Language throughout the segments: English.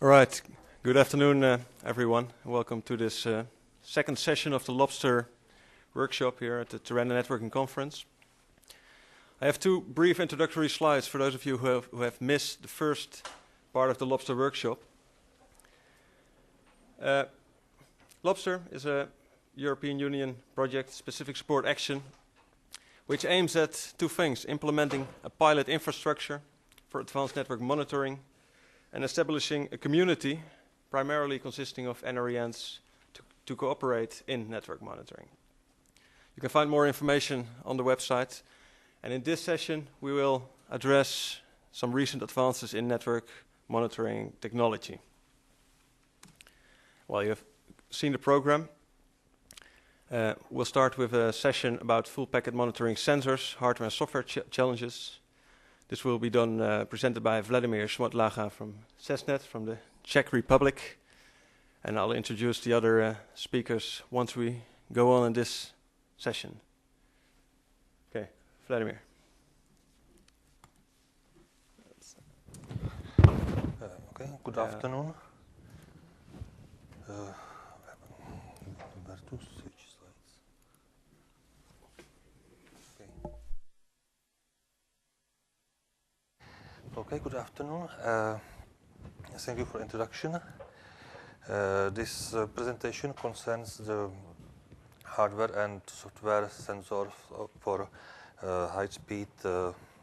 All right. Good afternoon, everyone. Welcome to this second session of the LOBSTER workshop here at the Terrain Networking Conference. I have two brief introductory slides for those of you who have missed the first part of the LOBSTER workshop. LOBSTER is a European Union project, specific support action, which aims at two things: implementing a pilot infrastructure for advanced network monitoring and establishing a community primarily consisting of NRENs to cooperate in network monitoring. You can find more information on the website. And in this session, we will address some recent advances in network monitoring technology. Well, you have seen the program. We'll start with a session about full packet monitoring sensors, hardware and software challenges. This will be done, presented by Vladimir Smotlaga from CESNET, from the Czech Republic. And I'll introduce the other speakers once we go on in this session. Okay, Vladimir. Okay, good afternoon. Okay, good afternoon. Thank you for the introduction. This presentation concerns the hardware and software sensors for high-speed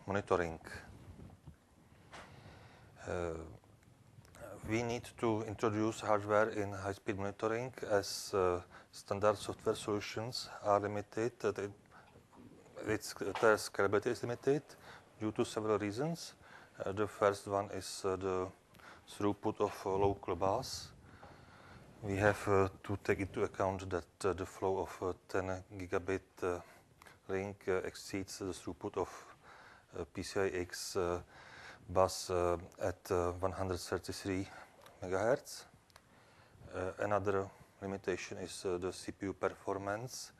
monitoring. We need to introduce hardware in high-speed monitoring as standard software solutions are limited. Their scalability is limited due to several reasons. The first one is the throughput of local bus. We have to take into account that the flow of 10 gigabit link exceeds the throughput of PCI-X bus at 133 megahertz. Another limitation is the CPU performance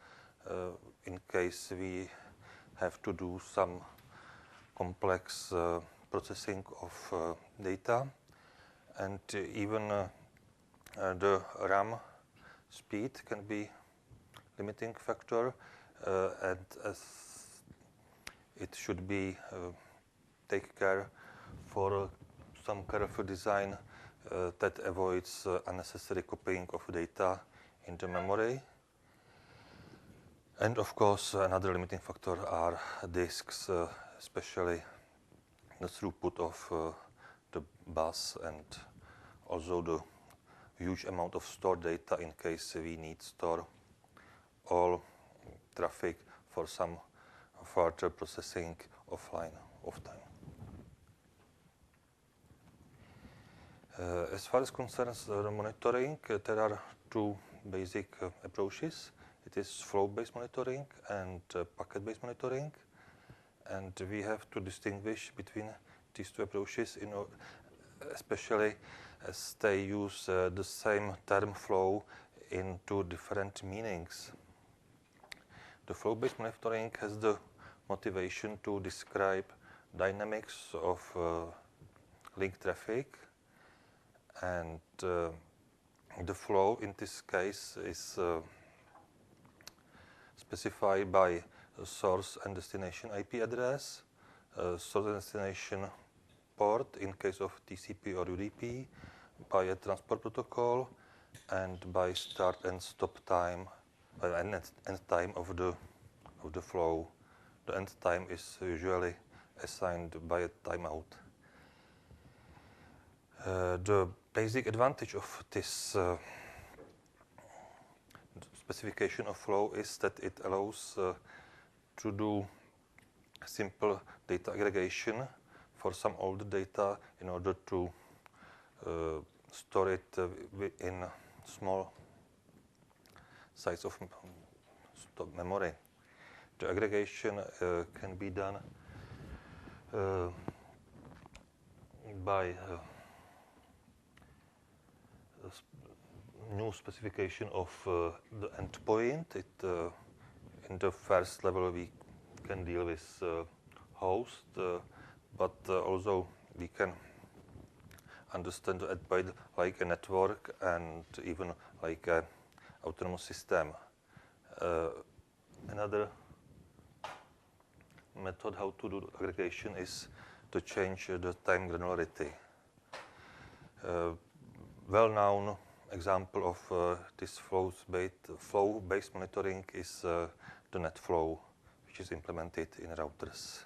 in case we have to do some complex processing of data, and even the RAM speed can be limiting factor, and as it should be take care for some careful design that avoids unnecessary copying of data into memory. And of course, another limiting factor are disks, especially the throughput of the bus, and also the huge amount of stored data in case we need store all traffic for some further processing offline of time. As far as concerns the monitoring, there are two basic approaches. It is flow-based monitoring and packet-based monitoring. And we have to distinguish between these two approaches, especially as they use the same term flow in two different meanings. The flow-based monitoring has the motivation to describe dynamics of link traffic, and the flow in this case is specified by source and destination IP address, source and destination port in case of TCP or UDP, by a transport protocol, and by start and stop time, end time of the flow. The end time is usually assigned by a timeout. The basic advantage of this specification of flow is that it allows to do simple data aggregation for some older data in order to store it in small size of memory. The aggregation can be done by new specification of the endpoint. In the first level we can deal with host, but also we can understand by like a network and even like a autonomous system. Another method how to do aggregation is to change the time granularity. Well-known example of this flow-based monitoring is the net flow, which is implemented in routers.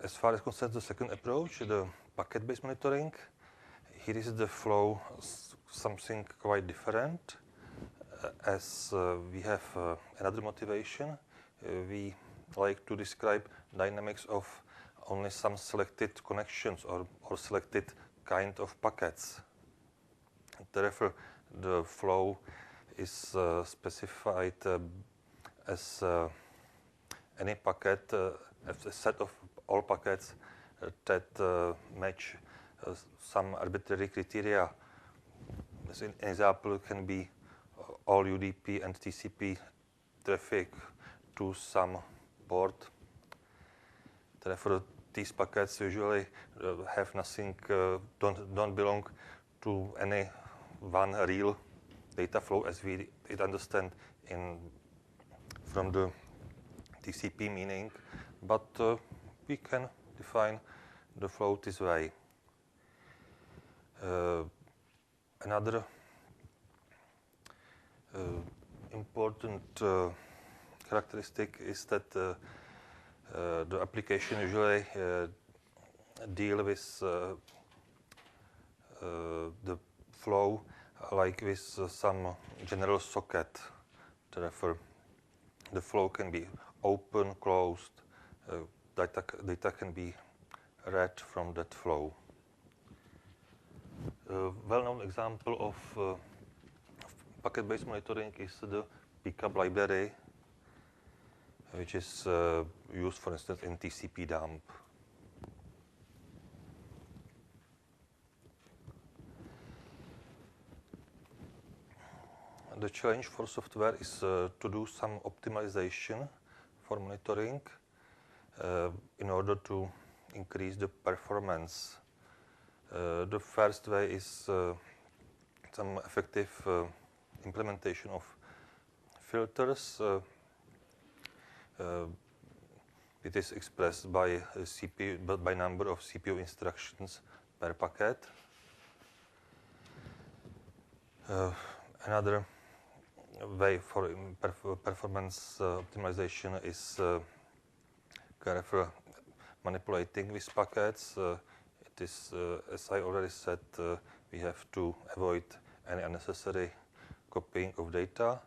As far as concerns the second approach, the packet-based monitoring, here is the flow something quite different. As we have another motivation, we like to describe dynamics of only some selected connections or selected kind of packets. Therefore, the flow is specified as any packet, as a set of all packets that match some arbitrary criteria. As an example, can be all UDP and TCP traffic to some port. Therefore, these packets usually have nothing, don't belong to any one real data flow as we understand from the TCP meaning, but we can define the flow this way. Another important characteristic is that the application usually deal with the flow like with some general socket. Therefore, the flow can be open, closed, data can be read from that flow. A well-known example of packet-based monitoring is the pickup library, which is used, for instance, in TCP dump. The challenge for software is to do some optimization for monitoring in order to increase the performance. The first way is some effective implementation of filters. It is expressed by CPU, but by number of CPU instructions per packet. Another way for performance optimization is careful manipulating with packets. It is, as I already said, we have to avoid any unnecessary copying of data.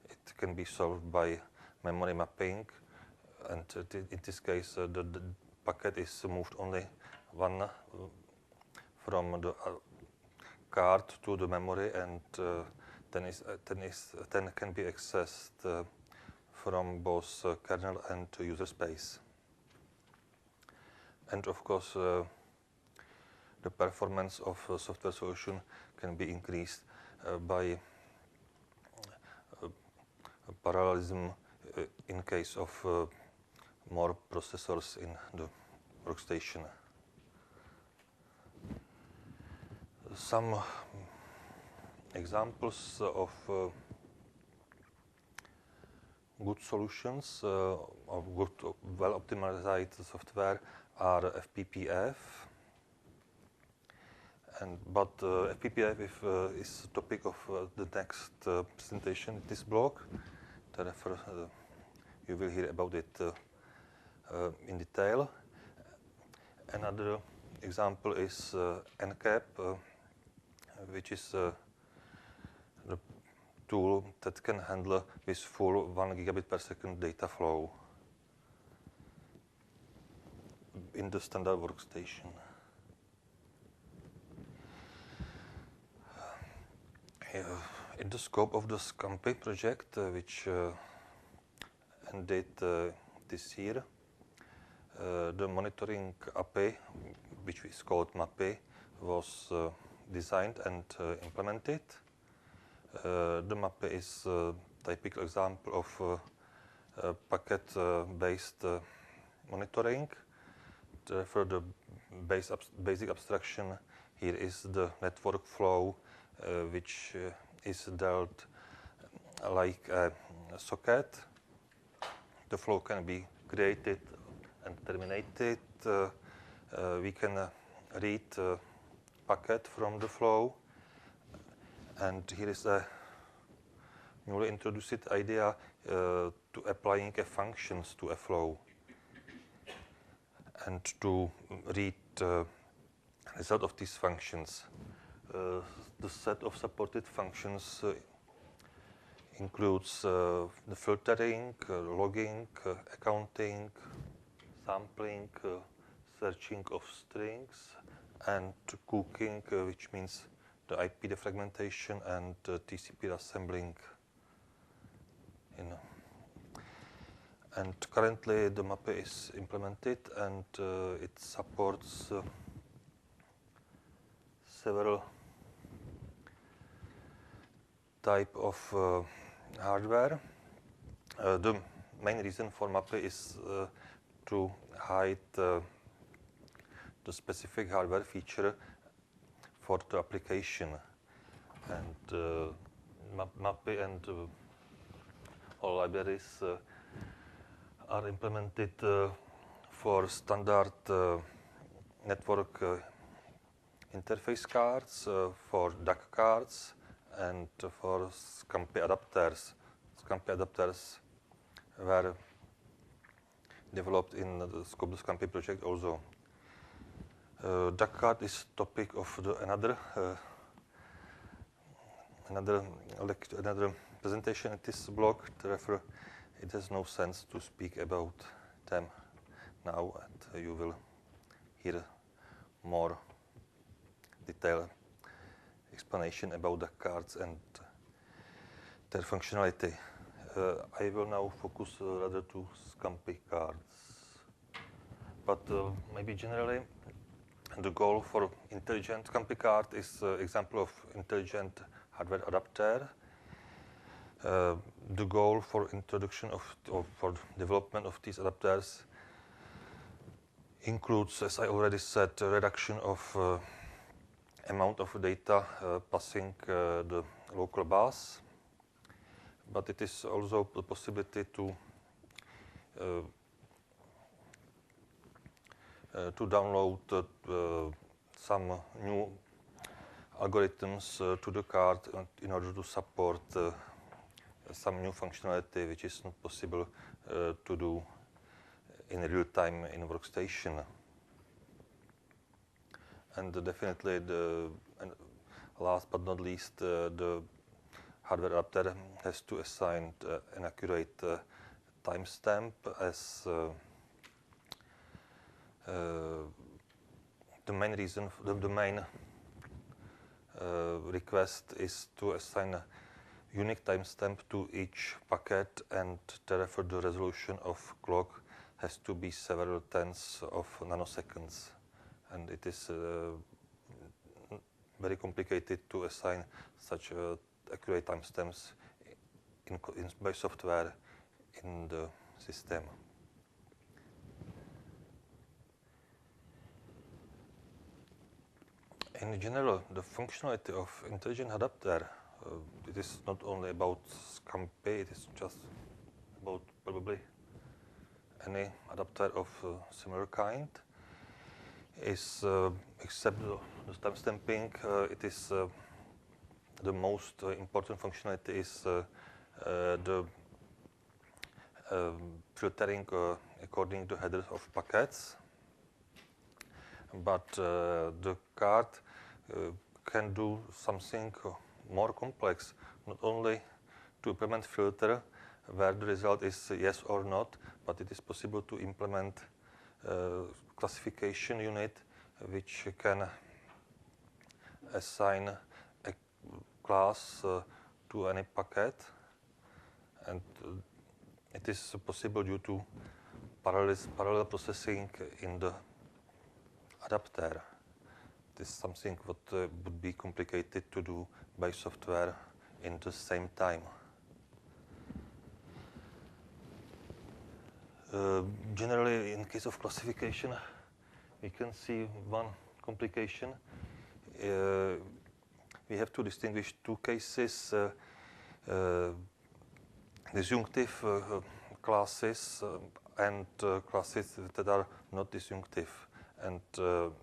It can be solved by memory mapping, and in this case, the packet is moved only one from the card to the memory, and then can be accessed from both kernel and user space. And of course, the performance of a software solution can be increased by parallelism in case of more processors in the workstation. Some examples of good solutions of good, well-optimized software are FPF. But FPF is the topic of the next presentation in this block. Therefore, you will hear about it in detail. Another example is NCAP, which is the tool that can handle with full 1 gigabit per second data flow in the standard workstation. In the scope of the SCAMPI project, which ended this year, the monitoring API, which is called MAPI, was designed and implemented. The MAPI is a typical example of packet-based monitoring. for the basic abstraction, here is the network flow, which is dealt like a socket. The flow can be created and terminated. We can read a packet from the flow. And here is a newly introduced idea to applying functions to a flow and to read the result of these functions. The set of supported functions includes the filtering, logging, accounting, sampling, searching of strings, and cooking, which means the IP defragmentation and TCP assembling. And currently the map is implemented, and it supports several type of hardware. The main reason for MAPE is to hide the specific hardware feature for the application. And MAPE and all libraries are implemented for standard network interface cards, for DAC cards, and for SCMP adapters. SCMP adapters were developed in the scope of the SCMP project also. DAC card is topic of another presentation at this block. Therefore, it has no sense to speak about them now, and you will hear more detailed explanation about the cards and their functionality. I will now focus rather to SCMP cards. But maybe generally, the goal for intelligent SCMP card is example of intelligent hardware adapter. The goal for introduction for development of these adapters includes, as I already said, a reduction of amount of data passing the local bus, but it is also the possibility to download some new algorithms to the card in order to support some new functionality which is not possible to do in real time in workstation. And definitely, and last but not least, the hardware adapter has to assign an accurate timestamp, as the main reason, the main request is to assign a unique timestamp to each packet, and therefore the resolution of clock has to be several tenths of nanoseconds. And it is very complicated to assign such accurate timestamps by software in the system. In general, the functionality of intelligent adapter, it is not only about SCMP, it is just about probably any adapter of similar kind. Is except the timestamping, it is the most important functionality is the filtering according to headers of packets. But the card can do something more complex, not only to implement filter where the result is yes or not, but it is possible to implement classification unit which can assign a class to any packet, and it is possible due to parallel processing in the adapter. It is something what would be complicated to do by software in the same time. Generally, in case of classification, we can see one complication. We have to distinguish two cases, disjunctive classes and classes that are not disjunctive. And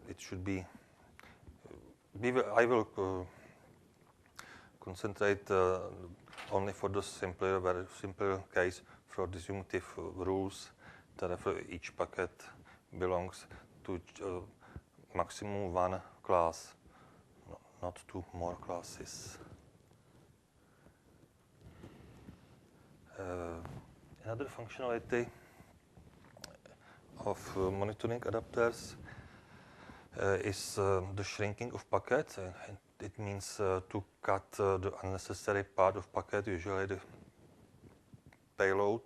it should be, I will concentrate only for the very simple case for disjunctive rules. Therefore, each packet belongs to maximum one class, not two more classes. Another functionality of monitoring adapters is the shrinking of packets. It means to cut the unnecessary part of packet, usually the payload,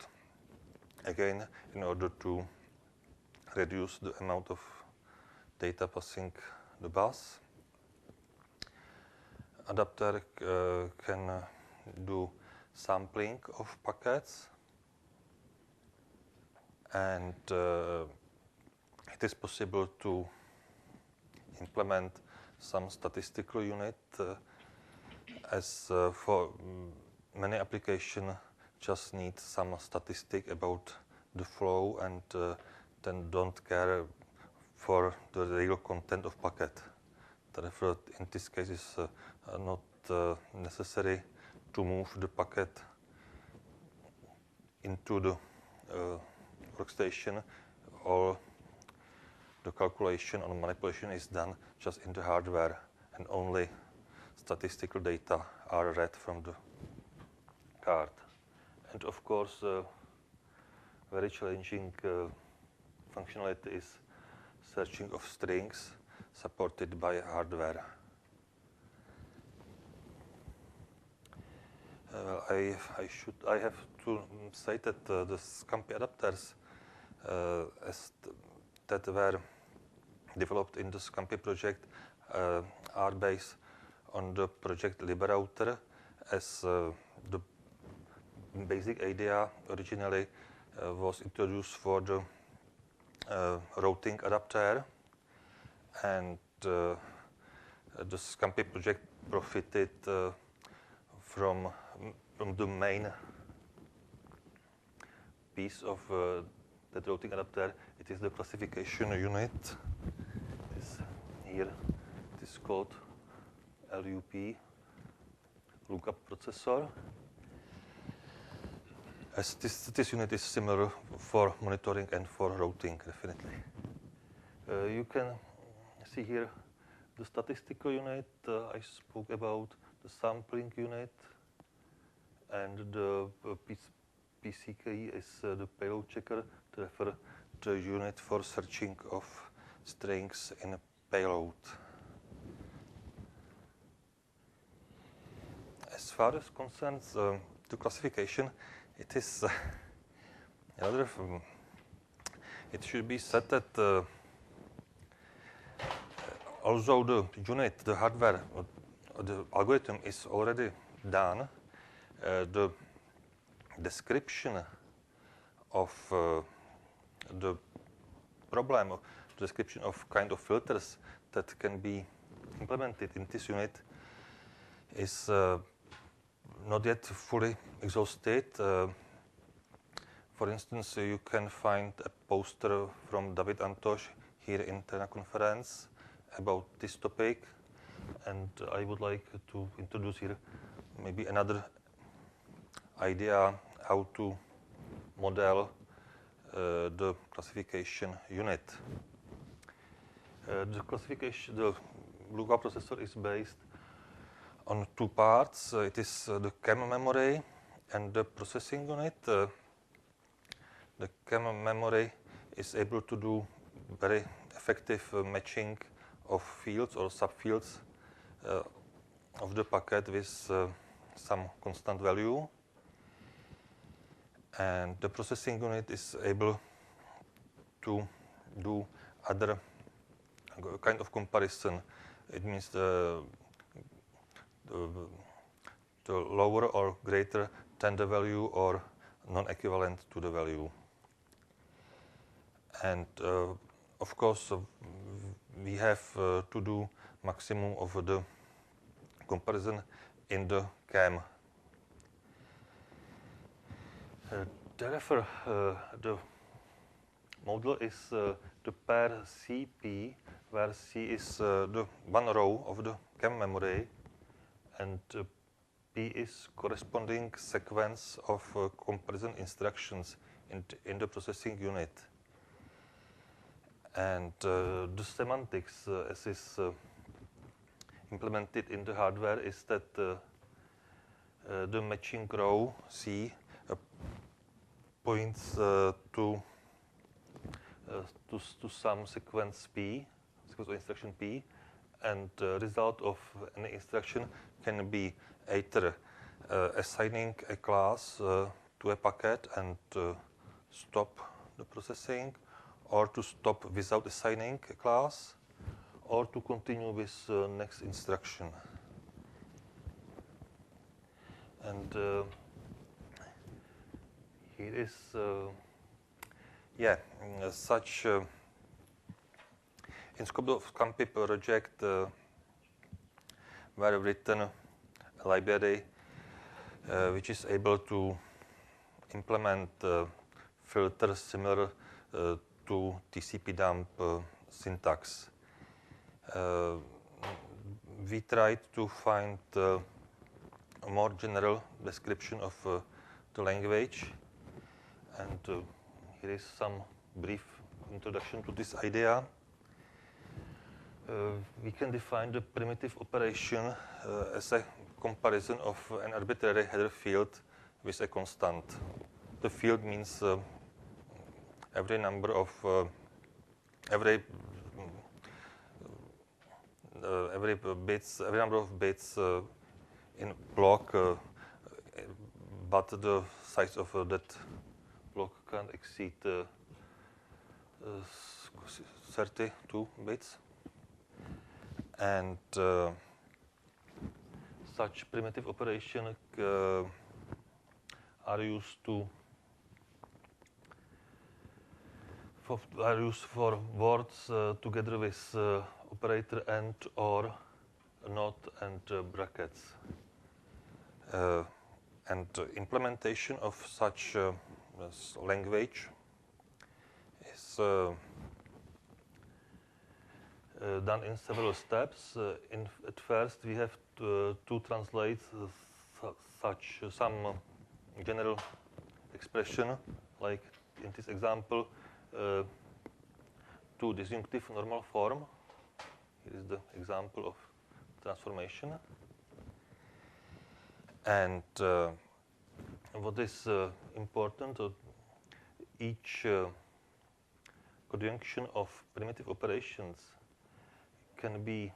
again in order to reduce the amount of data passing the bus. Adapter can do sampling of packets, and it is possible to implement some statistical unit, as for many applications just need some statistic about the flow and then don't care for the real content of packet. Therefore, in this case, it's not necessary to move the packet into the workstation. All the calculation or manipulation is done just in the hardware, and only statistical data are read from the card. And of course, very challenging functionality is searching of strings supported by hardware. I have to say that the Scampi adapters that were developed in the Scampi project are based on the project Liberator, as the basic idea originally was introduced for the routing adapter, and the Scampi project profited from the main piece of that routing adapter. It is the classification unit. It is here. It is called LUP, lookup processor. As this unit is similar for monitoring and for routing, definitely. You can see here the statistical unit. I spoke about the sampling unit, and the PCK is the payload checker, to refer the unit for searching of strings in a payload. As far as concerns the classification, it is another. It should be said that although the unit, the hardware, the algorithm is already done, the description of the problem, of description of kind of filters that can be implemented in this unit is not yet fully exhausted. For instance, you can find a poster from David Antosh here in TENA conference about this topic, and I would like to introduce here maybe another idea how to model the classification unit. The lookup processor is based on two parts. It is the CAM memory and the processing unit. The CAM memory is able to do very effective matching of fields or subfields of the packet with some constant value. And the processing unit is able to do other kind of comparison. It means the lower or greater than the value or non-equivalent to the value. And of course, we have to do maximum of the comparison in the CAM. Therefore, the model is the pair CP, where C is the one row of the CAM memory, and P is corresponding sequence of comparison instructions in the processing unit. And the semantics as is implemented in the hardware is that the matching row C points to some sequence P, sequence of instruction P, and the result of any instruction can be either assigning a class to a packet and stop the processing, or to stop without assigning a class, or to continue with next instruction. And here is such in scope of CAMPI project were written a library which is able to implement filters similar to TCP dump syntax. We tried to find a more general description of the language, and here is some brief introduction to this idea. We can define the primitive operation as a comparison of an arbitrary header field with a constant. The field means every number of every number of bits in block, but the size of that block can't exceed 32 bits. And such primitive operations are used for words together with operator and, or, not, and brackets. And implementation of such language is done in several steps. At first, we have to translate some general expression, like in this example, to disjunctive normal form. Here is the example of transformation. And what is important, each conjunction of primitive operations can be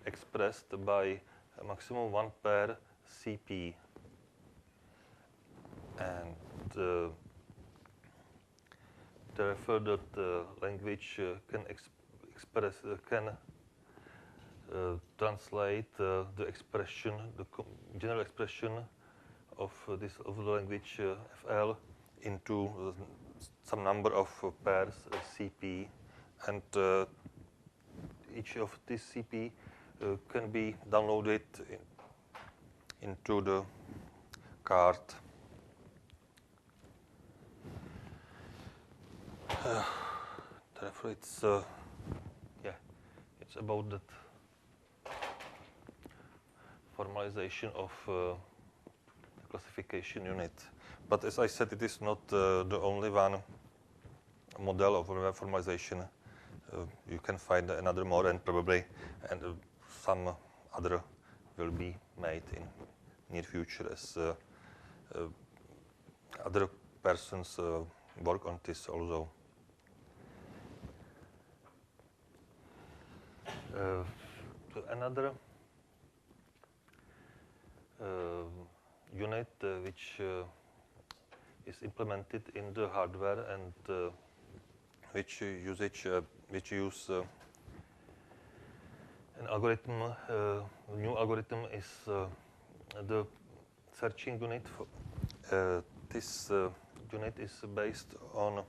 expressed by a maximum one pair CP. And therefore, that language can translate the expression, the general expression of the language FL into some number of pairs CP, and each of these CP can be downloaded into the card. Therefore, it's about that formalization of the classification unit. But as I said, it is not the only one model of formalization. You can find another more, and probably some other will be made in near future as other persons work on this also. Another unit which is implemented in the hardware and which use an algorithm, new algorithm is the searching unit. This unit is based on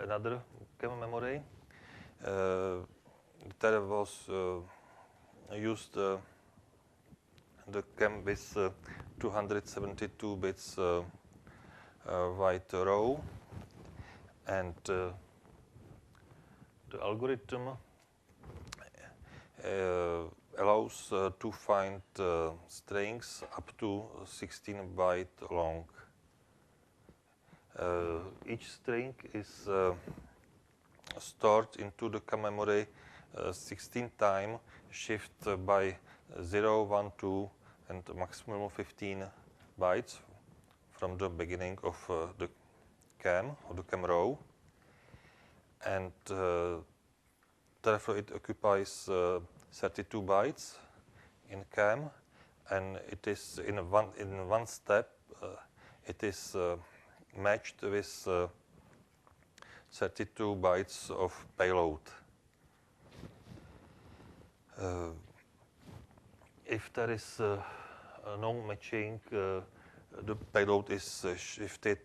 another CAM memory. There was used the CAM with 272 bits wide row, and the algorithm allows to find strings up to 16 byte long. Each string is stored into the CAM memory 16 times, shift by 0, 1, 2, and maximum of 15 bytes from the beginning of the CAM, or the CAM row. And therefore it occupies 32 bytes in CAM, and it is in one step it is matched with 32 bytes of payload. If there is no matching, the payload is shifted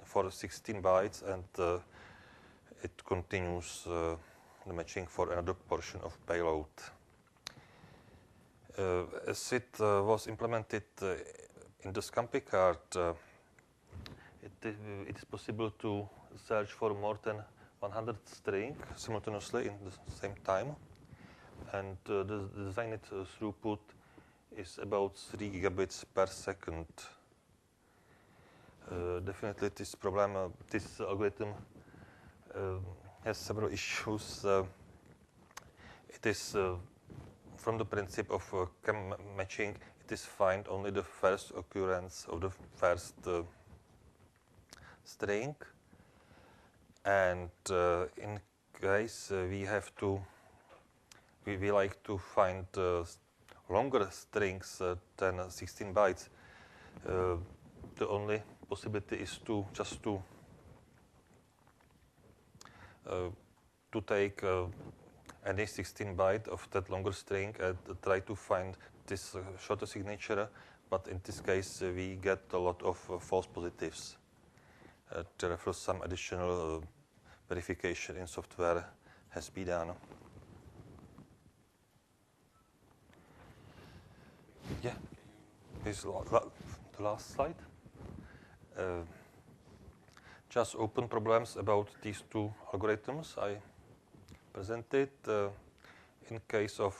for 16 bytes, and it continues the matching for another portion of payload. As it was implemented in the Scampi card, it is possible to search for more than 100 strings simultaneously in the same time, and the designed throughput is about 3 gigabits per second. Definitely, this algorithm has several issues. It is from the principle of CAM matching, it is find only the first occurrence of the first string, and in case we like to find longer strings than 16 bytes. The only possibility is to take any 16 byte of that longer string and try to find this shorter signature, but in this case we get a lot of false positives. Therefore, some additional verification in software has been done. Yeah, this is the last slide. Just open problems about these two algorithms I presented. In case of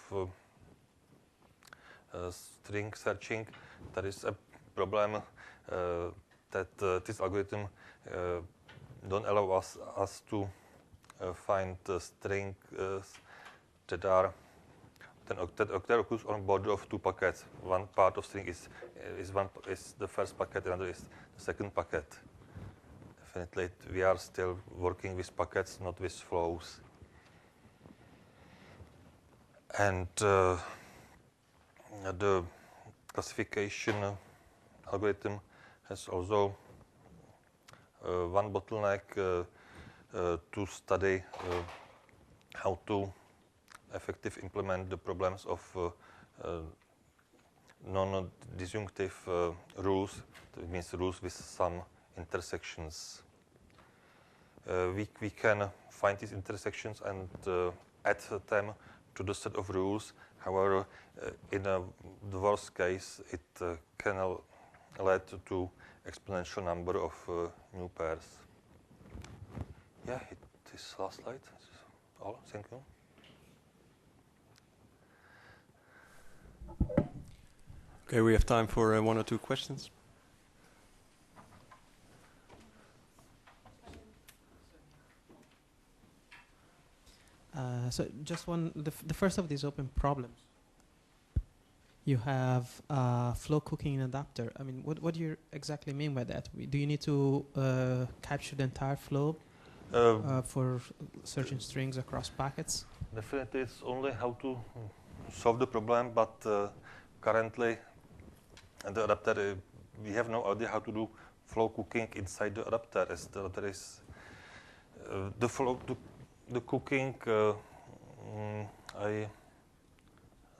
string searching, there is a problem that this algorithm don't allow us to find strings that are that occurs on border of two packets. One part of string is the first packet, another is the second packet. Definitely, we are still working with packets, not with flows. And the classification algorithm has also one bottleneck to study how to effectively implement the problems of non-disjunctive rules. That means rules with some intersections. We can find these intersections and add them to the set of rules. However, in the worst case, it can lead to exponential number of new pairs. Yeah, this last slide is all. Thank you. Okay, we have time for one or two questions. So just one, the first of these open problems. You have flow cooking adapter. I mean, what do you exactly mean by that? Do you need to capture the entire flow for searching strings across packets? Definitely, it's only how to solve the problem, but currently the adapter, we have no idea how to do flow cooking inside the adapter, as the adapter is the cooking. I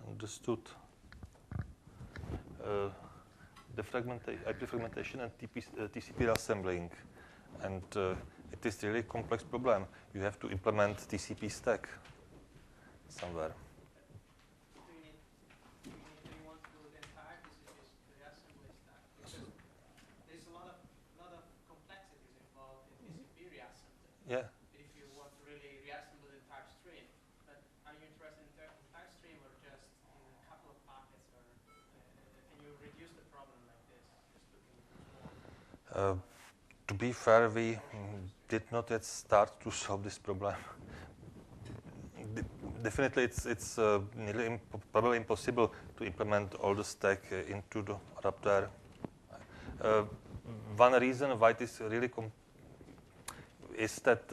understood the IP fragmentation and TCP assembling, and it is really a complex problem. You have to implement TCP stack somewhere. Do you want to do the entire TCP reassembly stack? Because there's a lot of complexities involved in TCP reassembly. Yeah. If you want to really reassemble the entire stream, but are you interested in the entire stream or just in a couple of packets, or can you reduce the problem like this? Just looking more. To be fair, we did not yet start to solve this problem. Definitely, it's nearly probably impossible to implement all the stack into the adapter. One reason why it is really is that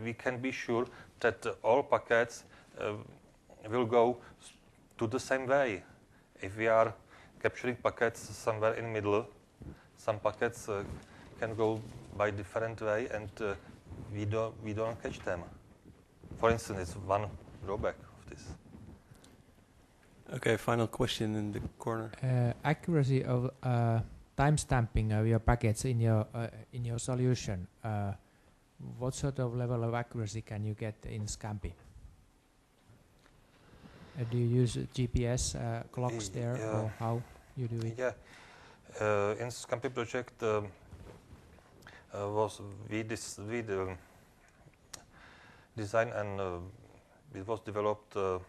we can be sure that all packets will go to the same way. If we are capturing packets somewhere in the middle, some packets can go by different way, and we don't catch them. For instance, it's one drawback of this. Okay, final question in the corner. Accuracy of timestamping of your packets in your solution. What sort of level of accuracy can you get in Scampi? Do you use GPS clocks there, or how you do it? Yeah, in Scampi project we designed and it was developed and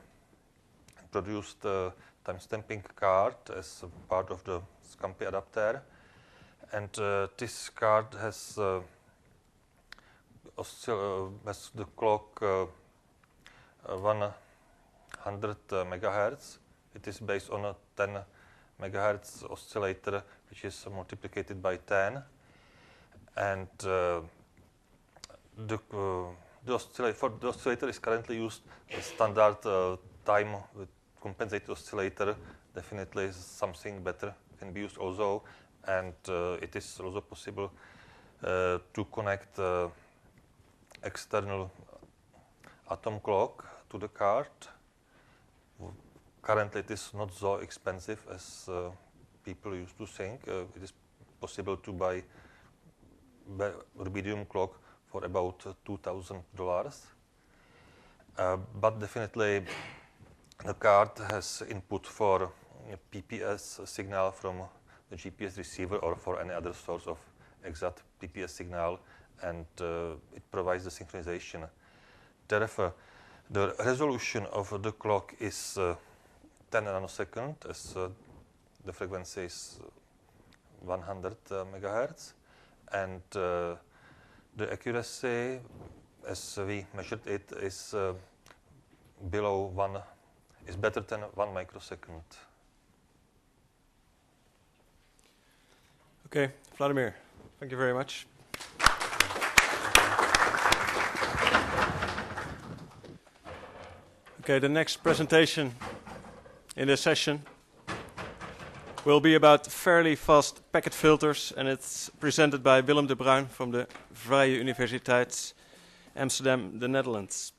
produced timestamping card as a part of the Scampi adapter, and this card has the clock 100 megahertz. It is based on a 10 megahertz oscillator, which is multiplied by 10, and the oscillator is currently used as standard time with compensated oscillator. Definitely something better can be used also, and it is also possible to connect external atom clock to the card. Currently it is not so expensive as people used to think. It is possible to buy rubidium clock for about $2,000. But definitely the card has input for PPS signal from the GPS receiver or for any other source of exact PPS signal, and it provides the synchronization. Therefore, the resolution of the clock is 10 nanoseconds, as the frequency is 100 megahertz, and the accuracy, as we measured it, is better than 1 microsecond. Okay, Vladimir, thank you very much. Okay, the next presentation in this session will be about fairly fast packet filters, and it's presented by Willem de Bruin from the Vrije Universiteit Amsterdam, the Netherlands.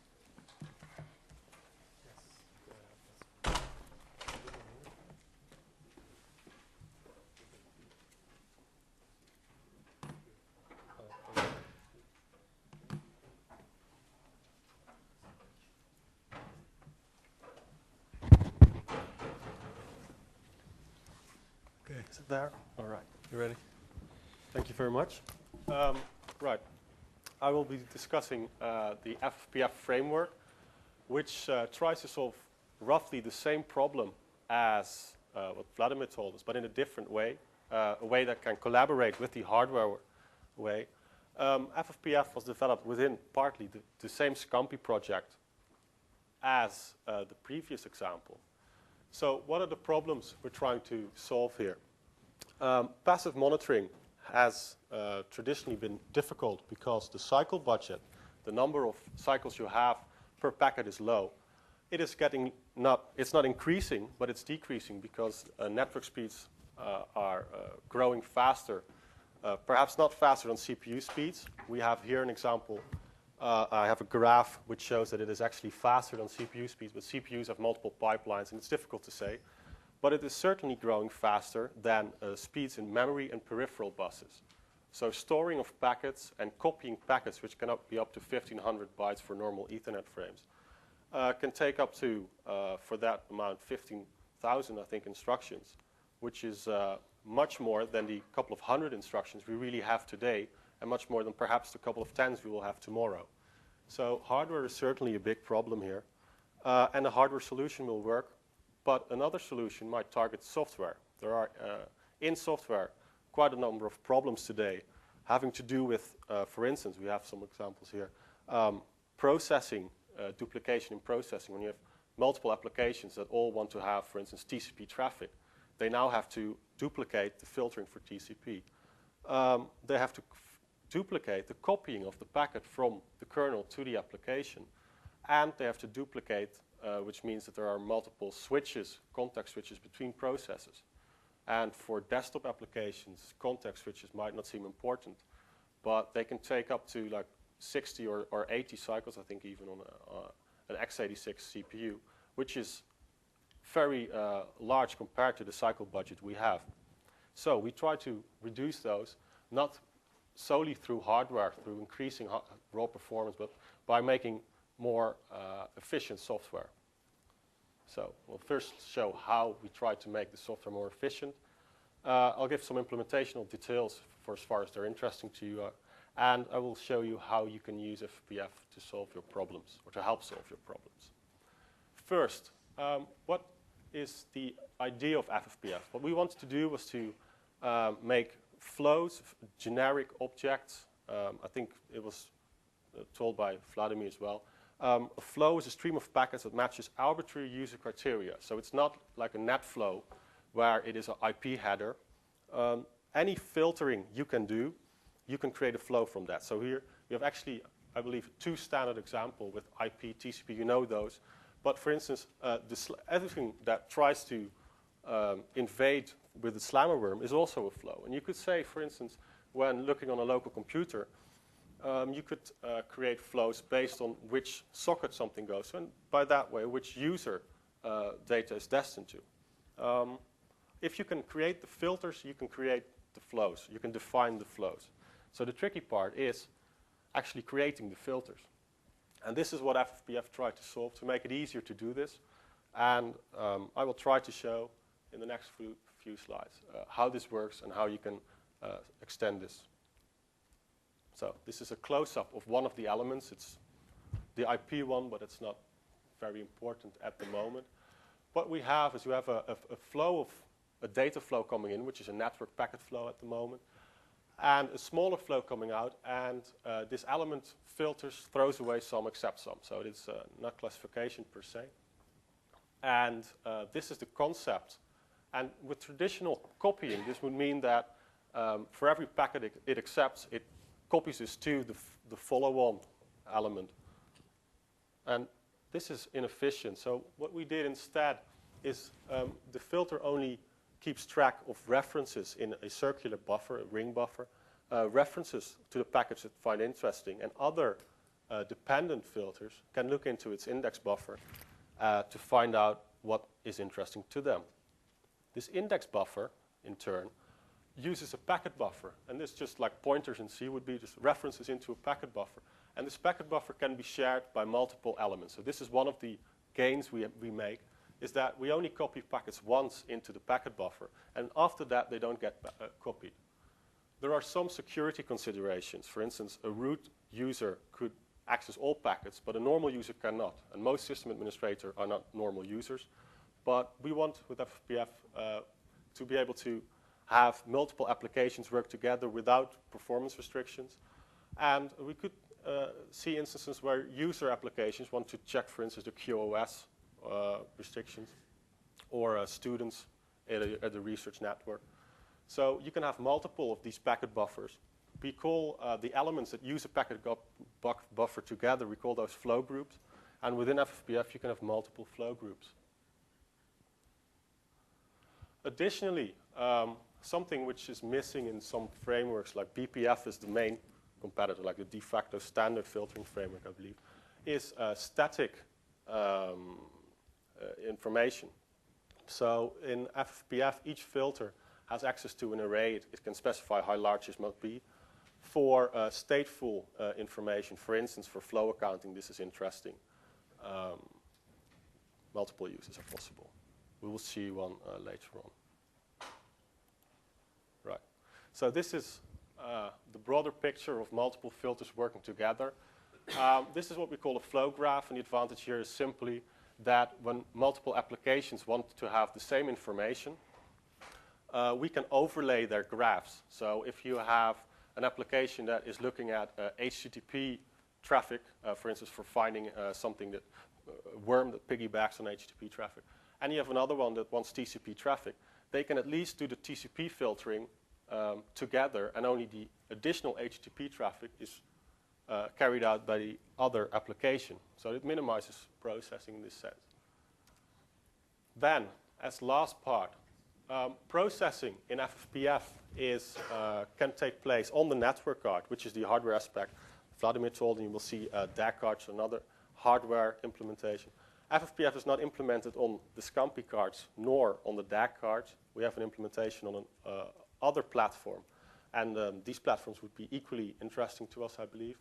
Is it there? All right. You ready? Thank you very much. Right. I will be discussing the FPF framework, which tries to solve roughly the same problem as what Vladimir told us, but in a different way, a way that can collaborate with the hardware way. FFPF was developed within partly the same Scampi project as the previous example. So what are the problems we're trying to solve here? Passive monitoring has traditionally been difficult because the cycle budget, the number of cycles you have per packet, is low. It is it's not increasing, but it's decreasing because network speeds are growing faster, perhaps not faster than CPU speeds. We have here an example. I have a graph which shows that it is actually faster than CPU speeds, but CPUs have multiple pipelines, and it's difficult to say. But it is certainly growing faster than speeds in memory and peripheral buses. So storing of packets and copying packets, which can be up to 1,500 bytes for normal Ethernet frames, can take up to, for that amount, 15,000, I think, instructions, which is much more than the couple of hundred instructions we really have today, and much more than perhaps the couple of tens we will have tomorrow. So hardware is certainly a big problem here, and a hardware solution will work, but another solution might target software. There are, in software, quite a number of problems today having to do with, for instance, we have some examples here, processing, duplication in processing. When you have multiple applications that all want to have, for instance, TCP traffic, they now have to duplicate the filtering for TCP. They have to duplicate the copying of the packet from the kernel to the application, and they have to duplicate, which means that there are multiple switches, context switches between processes. And for desktop applications, context switches might not seem important, but they can take up to like 60 or 80 cycles, I think, even on an x86 CPU, which is very large compared to the cycle budget we have. So we try to reduce those, not solely through hardware, through increasing raw performance, but by making more efficient software. So we'll first show how we try to make the software more efficient. I'll give some implementational details for as far as they're interesting to you, and I will show you how you can use FPF to solve your problems, or to help solve your problems. First, what is the idea of FFPF? What we wanted to do was to make flows, generic objects. I think it was told by Vladimir as well. A flow is a stream of packets that matches arbitrary user criteria. So it's not like a net flow where it is an IP header. Any filtering you can do, you can create a flow from that. So here we have actually, I believe, two standard examples with IP, TCP, you know those. But for instance, everything that tries to invade with the slammer worm is also a flow. And you could say, for instance, when looking on a local computer, you could create flows based on which socket something goes to, and by that way, which user data is destined to. If you can create the filters, you can create the flows. You can define the flows. So the tricky part is actually creating the filters. And this is what FFPF tried to solve, to make it easier to do this. And I will try to show in the next few slides how this works and how you can extend this. So this is a close-up of one of the elements. It's the IP one, but it's not very important at the moment. What we have is you have a flow of a data flow coming in, which is a network packet flow at the moment, and a smaller flow coming out, and this element filters, throws away some, accepts some. So it's not classification per se. And this is the concept. And with traditional copying, this would mean that for every packet it accepts, it copies this to the follow-on element. And this is inefficient. So what we did instead is the filter only keeps track of references in a circular buffer, a ring buffer, references to the packets it finds interesting, and other dependent filters can look into its index buffer to find out what is interesting to them. This index buffer, in turn, uses a packet buffer, and this, just like pointers in C, would be just references into a packet buffer. And this packet buffer can be shared by multiple elements. So this is one of the gains we make, is that we only copy packets once into the packet buffer, and after that they don't get copied. There are some security considerations. For instance, a root user could access all packets, but a normal user cannot. And most system administrators are not normal users. But we want, with FFPF, to be able to have multiple applications work together without performance restrictions. And we could see instances where user applications want to check, for instance, the QoS restrictions, or students at a research network. So you can have multiple of these packet buffers. We call the elements that use a packet buffer together, we call those flow groups. And within FFPF, you can have multiple flow groups. Additionally, something which is missing in some frameworks, like BPF is the main competitor, like the de facto standard filtering framework, I believe, is static information. So in FFPF, each filter has access to an array. It can specify how large this must be. for stateful information. For instance, for flow accounting, this is interesting. Multiple uses are possible. We will see one later on. Right. So this is the broader picture of multiple filters working together. This is what we call a flow graph, and the advantage here is simply that when multiple applications want to have the same information, we can overlay their graphs. So if you have an application that is looking at HTTP traffic, for instance, for finding something that worm that piggybacks on HTTP traffic, and you have another one that wants TCP traffic, they can at least do the TCP filtering together, and only the additional HTTP traffic is carried out by the other application. So it minimizes processing in this sense. Then, as last part, processing in FFPF can take place on the network card, which is the hardware aspect. Vladimir told, and you will see DAC cards, another hardware implementation. FFPF is not implemented on the Scampi cards nor on the DAC cards. We have an implementation on an other platform, and these platforms would be equally interesting to us, I believe.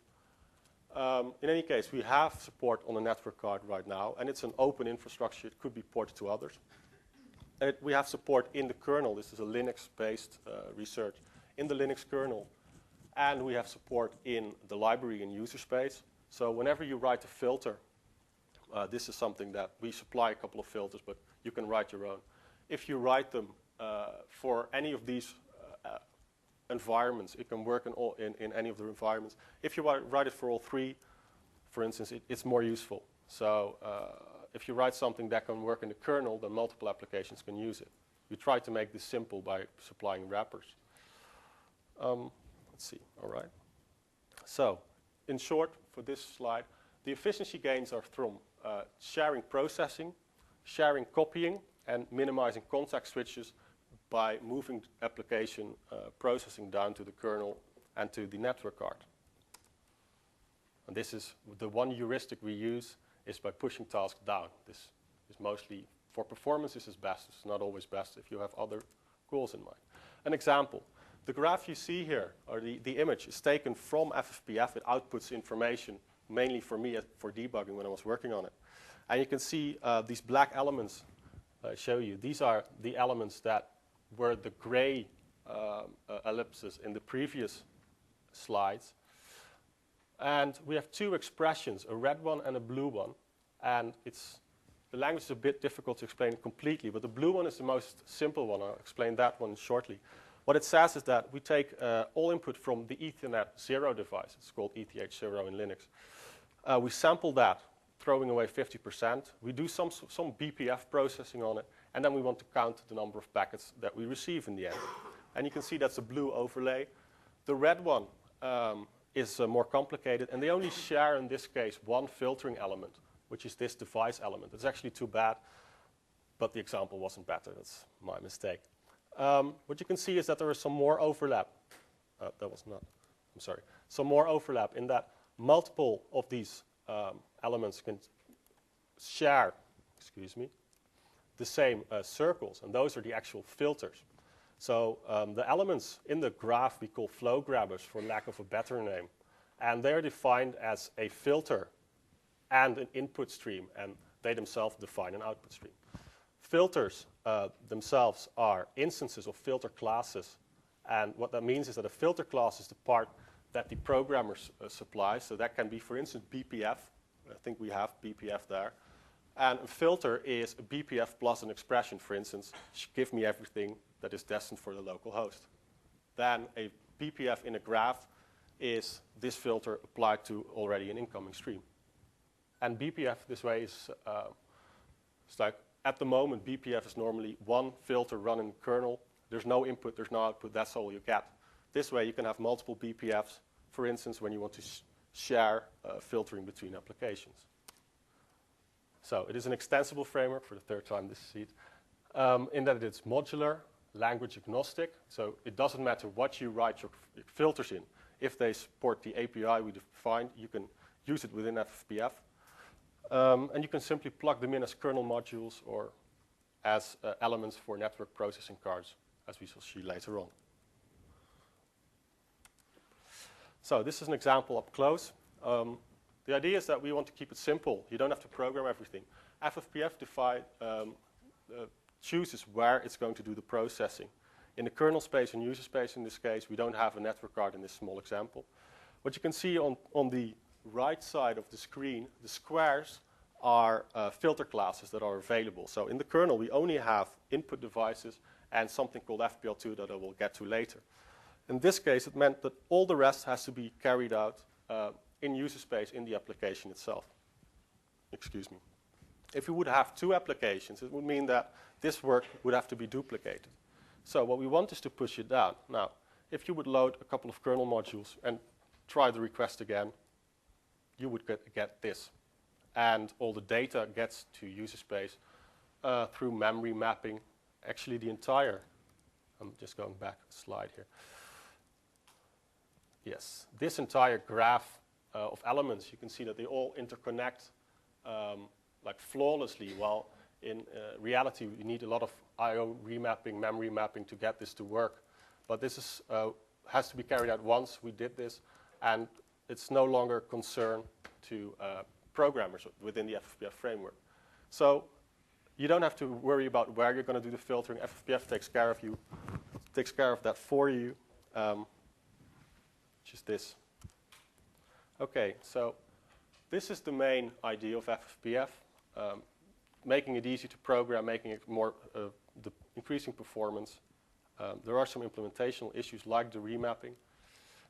In any case, we have support on the network card right now, and it's an open infrastructure. It could be ported to others. We have support in the kernel. This is a Linux-based research in the Linux kernel. And we have support in the library and user space. So whenever you write a filter, this is something that we supply a couple of filters, but you can write your own. If you write them for any of these environments, it can work in any of the environments. If you write it for all three, for instance, it's more useful. So if you write something that can work in the kernel, then multiple applications can use it. We try to make this simple by supplying wrappers. Let's see, all right. So, in short, for this slide, the efficiency gains are from sharing processing, sharing copying, and minimizing context switches by moving application processing down to the kernel and to the network card. And this is the one heuristic we use is by pushing tasks down. This is mostly for performance. This is best. It's not always best if you have other goals in mind. An example. The graph you see here, or the image, is taken from FFPF. It outputs information, mainly for me for debugging when I was working on it. And you can see these black elements I show you. These are the elements that were the gray ellipses in the previous slides. And we have two expressions, a red one and a blue one. And the language is a bit difficult to explain completely, but the blue one is the most simple one. I'll explain that one shortly. What it says is that we take all input from the Ethernet 0 device. It's called ETH0 in Linux. We sample that, throwing away 50%. We do some BPF processing on it, and then we want to count the number of packets that we receive in the end. And you can see that's a blue overlay. The red one is more complicated, and they only share, in this case, one filtering element, which is this device element. It's actually too bad, but the example wasn't better. That's my mistake. What you can see is that there is some more overlap. That was not, I'm sorry. Some more overlap in that multiple of these elements can share, the same circles, and those are the actual filters. So the elements in the graph we call flow grabbers, for lack of a better name, and they're defined as a filter and an input stream, and they themselves define an output stream. Filters themselves are instances of filter classes, and what that means is that a filter class is the part that the programmers supply. So that can be, for instance, BPF. I think we have BPF there. And a filter is a BPF plus an expression, for instance, give me everything that is destined for the local host. Then a BPF in a graph is this filter applied to already an incoming stream. And BPF this way is, it's like, at the moment, BPF is normally one filter run in the kernel. There's no input, there's no output, that's all you get. This way you can have multiple BPFs, for instance, when you want to share filtering between applications. So it is an extensible framework, for the third time this seat, in that it's modular, language agnostic. So it doesn't matter what you write your filters in. If they support the API we defined, you can use it within FFPF. And you can simply plug them in as kernel modules or as elements for network processing cards, as we shall see later on. So this is an example up close. The idea is that we want to keep it simple. You don't have to program everything. FFPF chooses where it's going to do the processing. In the kernel space and user space in this case, we don't have a network card in this small example. What you can see on the right side of the screen, the squares are filter classes that are available. So in the kernel, we only have input devices and something called FPL2 that I will get to later. In this case, it meant that all the rest has to be carried out in user space in the application itself. Excuse me. If we would have two applications, it would mean that this work would have to be duplicated. So what we want is to push it down. Now, if you would load a couple of kernel modules and try the request again, you would get this. And all the data gets to user space through memory mapping. Actually, the entire, I'm just going back a slide here. Yes, this entire graph of elements, you can see that they all interconnect like flawlessly, while in reality, we need a lot of I/O remapping, memory mapping to get this to work. But this is, has to be carried out once. We did this, and it's no longer a concern to programmers within the FPF framework. So you don't have to worry about where you're going to do the filtering. FPF takes care of that for you, which is this. Okay, so this is the main idea of FPF, making it easy to program, making it more, increasing performance. There are some implementational issues like the remapping,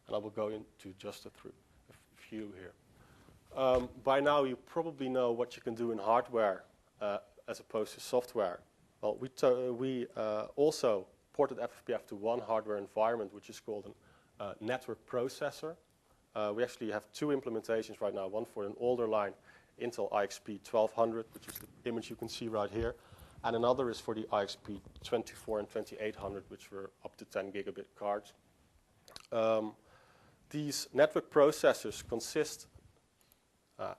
and I will go into just a few here. By now, you probably know what you can do in hardware as opposed to software. Well, we also ported FPF to one hardware environment, which is called a network processor. We actually have two implementations right now, one for an older line, Intel IXP 1200, which is the image you can see right here, and another is for the IXP 24 and 2800, which were up to 10 gigabit cards. These network processors consist of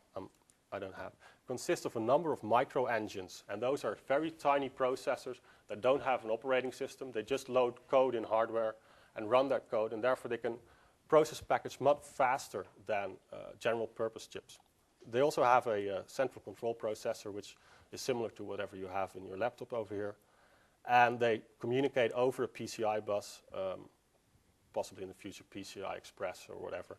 a number of micro engines, and those are very tiny processors that don't have an operating system. They just load code in hardware and run that code, and therefore they can process packets much faster than general purpose chips. They also have a central control processor, which is similar to whatever you have in your laptop over here, and they communicate over a PCI bus, possibly in the future PCI Express or whatever,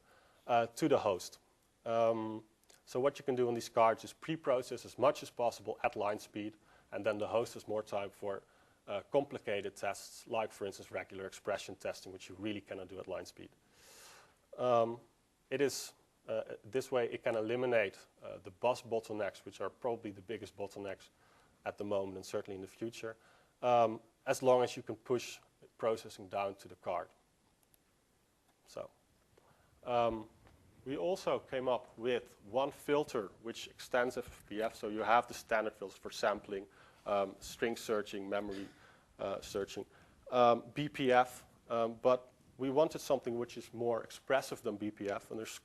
to the host. So what you can do on these cards is pre-process as much as possible at line speed, and then the host has more time for complicated tests, like, for instance, regular expression testing, which you really cannot do at line speed. This way it can eliminate the bus bottlenecks, which are probably the biggest bottlenecks at the moment and certainly in the future, as long as you can push processing down to the card. So we also came up with one filter which extends FFPF. So you have the standard filters for sampling, string searching, memory searching, BPF, but we wanted something which is more expressive than BPF, and there's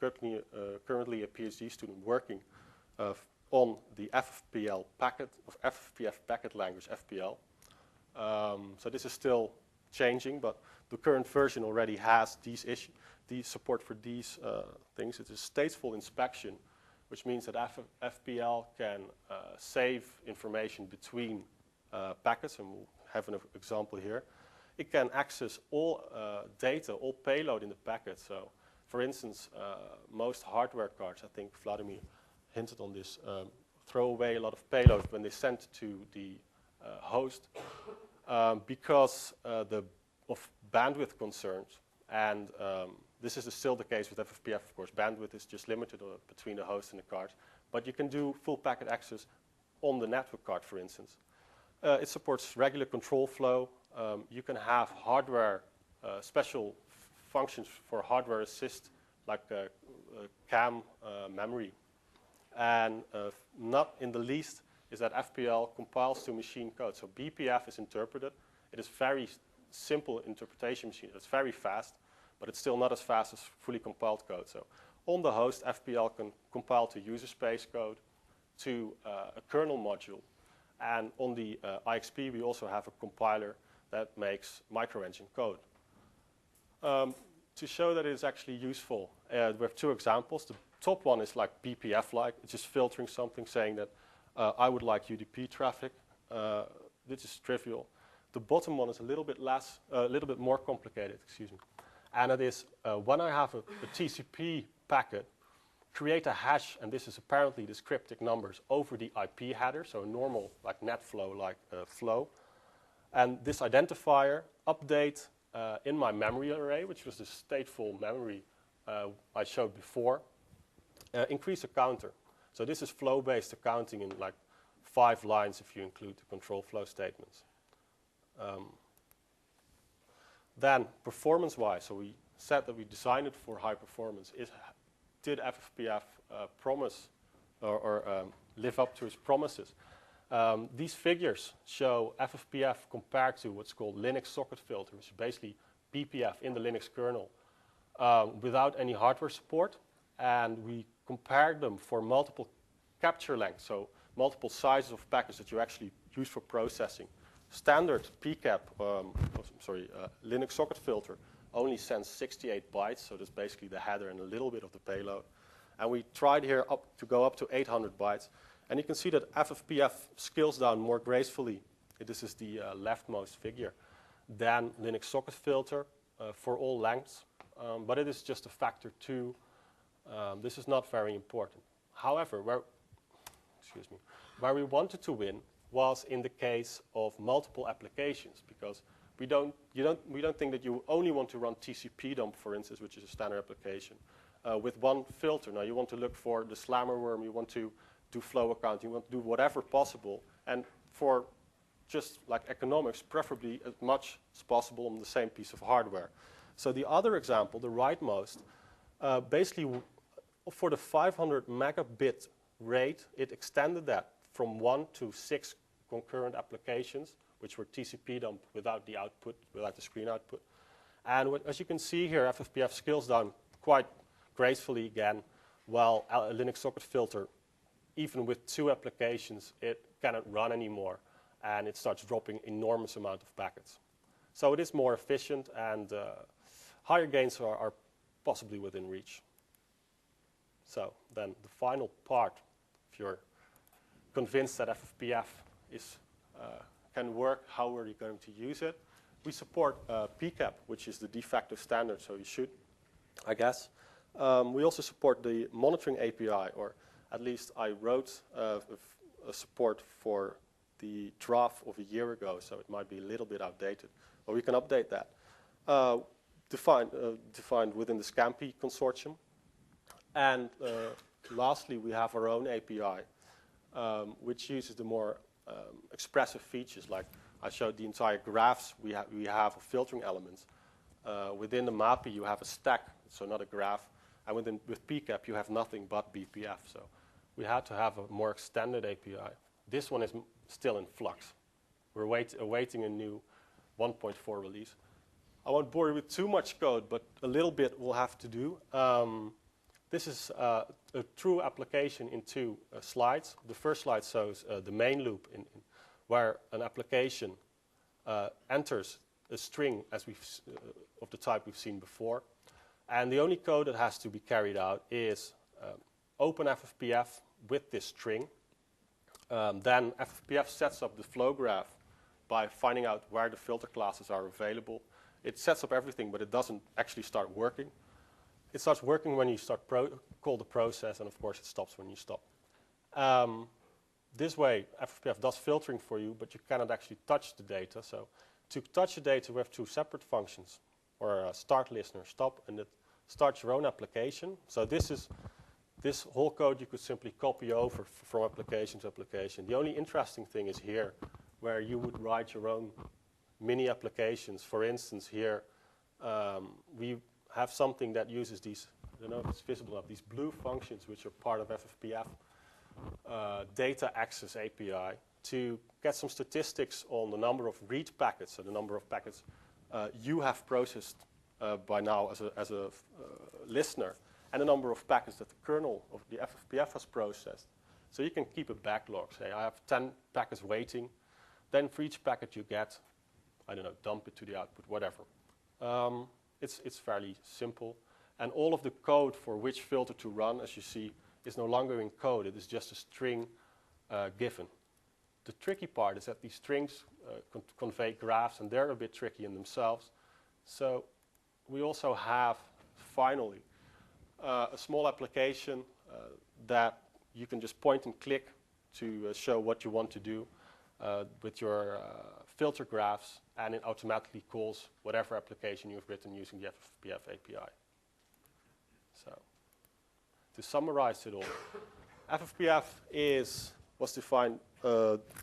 currently a PhD student working on the FFPL packet, of FPF packet language, FPL. So this is still changing, but the current version already has the support for these things. It is stateful inspection, which means that FPL can save information between packets, and we'll have an example here. It can access all data, all payload in the packet. So, for instance, most hardware cards, I think Vladimir hinted on this, throw away a lot of payload when they send to the host because of bandwidth concerns. And this is still the case with FFPF, of course. Bandwidth is just limited between the host and the cards. But you can do full packet access on the network card, for instance. It supports regular control flow. You can have hardware, special functions for hardware assist, like CAM memory. And not in the least is that FPL compiles to machine code. So BPF is interpreted. It is very simple interpretation machine. It's very fast, but it's still not as fast as fully compiled code. So on the host, FPL can compile to user space code, to a kernel module. And on the IXP, we also have a compiler that makes micro-engine code. To show that it is actually useful We have two examples. The top one is like BPF-like. It's just filtering something, saying that I would like UDP traffic. This is trivial. The bottom one is a little bit more complicated. Excuse me. And it is when I have a TCP packet, create a hash, and this is apparently the cryptic numbers over the IP header, so a normal like NetFlow like flow. And this identifier update in my memory array, which was the stateful memory I showed before, increase a counter. So this is flow-based accounting in like 5 lines if you include the control flow statements. Then performance-wise, so we said that we designed it for high performance. Did FFPF promise or live up to its promises? These figures show FFPF compared to what's called Linux socket filter, which is basically BPF in the Linux kernel without any hardware support. And we compared them for multiple capture lengths, so multiple sizes of packets that you actually use for processing. Standard PCAP, Linux socket filter only sends 68 bytes, so that's basically the header and a little bit of the payload. And we tried here to go up to 800 bytes. And you can see that FFPF scales down more gracefully. This is the leftmost figure than Linux socket filter for all lengths. But it is just a factor 2. This is not very important. However, where we wanted to win was in the case of multiple applications, because we don't think that you only want to run TCP dump, for instance, which is a standard application, with one filter. Now you want to look for the slammer worm, you want to do flow accounting, you want to do whatever possible, and for just like economics, preferably as much as possible on the same piece of hardware. So the other example, the rightmost, basically for the 500 megabit rate, it extended that from 1 to 6 concurrent applications, which were TCP dump without the output, without the screen output. And as you can see here, FFPF scales down quite gracefully again, while a Linux socket filter, even with 2 applications, it cannot run anymore, and it starts dropping enormous amount of packets. So it is more efficient, and higher gains are possibly within reach. So then the final part, if you're convinced that FFPF can work, how are you going to use it? We support PCAP, which is the de facto standard, so you should, I guess. We also support the monitoring API, or at least I wrote a support for the draft of a year ago, so it might be a little bit outdated, but we can update that. Defined within the Scampi consortium. And lastly, we have our own API, which uses the more expressive features, like I showed the entire graphs we have of filtering elements. Within the MAPI, you have a stack, so not a graph. And with PCAP, you have nothing but BPF. So we had to have a more extended API. This one is still in flux. We're awaiting a new 1.4 release. I won't bore you with too much code, but a little bit we'll have to do. This is a true application in 2 slides. The first slide shows the main loop where an application enters a string as of the type we've seen before. And the only code that has to be carried out is open FFPF with this string. Then FFPF sets up the flow graph by finding out where the filter classes are available. It sets up everything, but it doesn't actually start working. It starts working when you start call the process, and of course it stops when you stop. This way, FFPF does filtering for you, but you cannot actually touch the data. So to touch the data, we have 2 separate functions, or start listener, stop, and it starts your own application. So this whole code you could simply copy over from application to application. The only interesting thing is here, where you would write your own mini applications. For instance, here we have something that uses these, I don't know if it's visible enough, these blue functions, which are part of FFPF data access API, to get some statistics on the number of read packets, so the number of packets you have processed by now as a listener, and the number of packets that the kernel of the FFPF has processed. So you can keep a backlog. Say, I have 10 packets waiting. Then for each packet you get, I don't know, dump it to the output, whatever. It's fairly simple. And all of the code for which filter to run, as you see, is no longer in code. It is just a string given. The tricky part is that these strings convey graphs, and they're a bit tricky in themselves. So we also have, finally, a small application that you can just point and click to show what you want to do with your filter graphs, and it automatically calls whatever application you've written using the FPF API. So, to summarize it all, FFPF was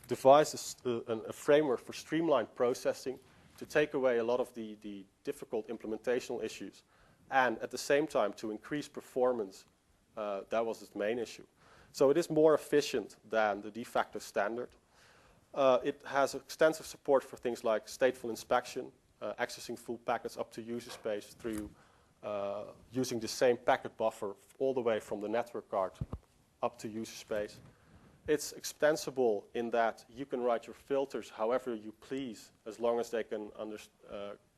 devised as a framework for streamlined processing to take away a lot of the difficult implementational issues, and at the same time to increase performance. That was its main issue. So it is more efficient than the de facto standard. It has extensive support for things like stateful inspection, accessing full packets up to user space through using the same packet buffer all the way from the network card up to user space. It's extensible in that you can write your filters however you please, as long as they can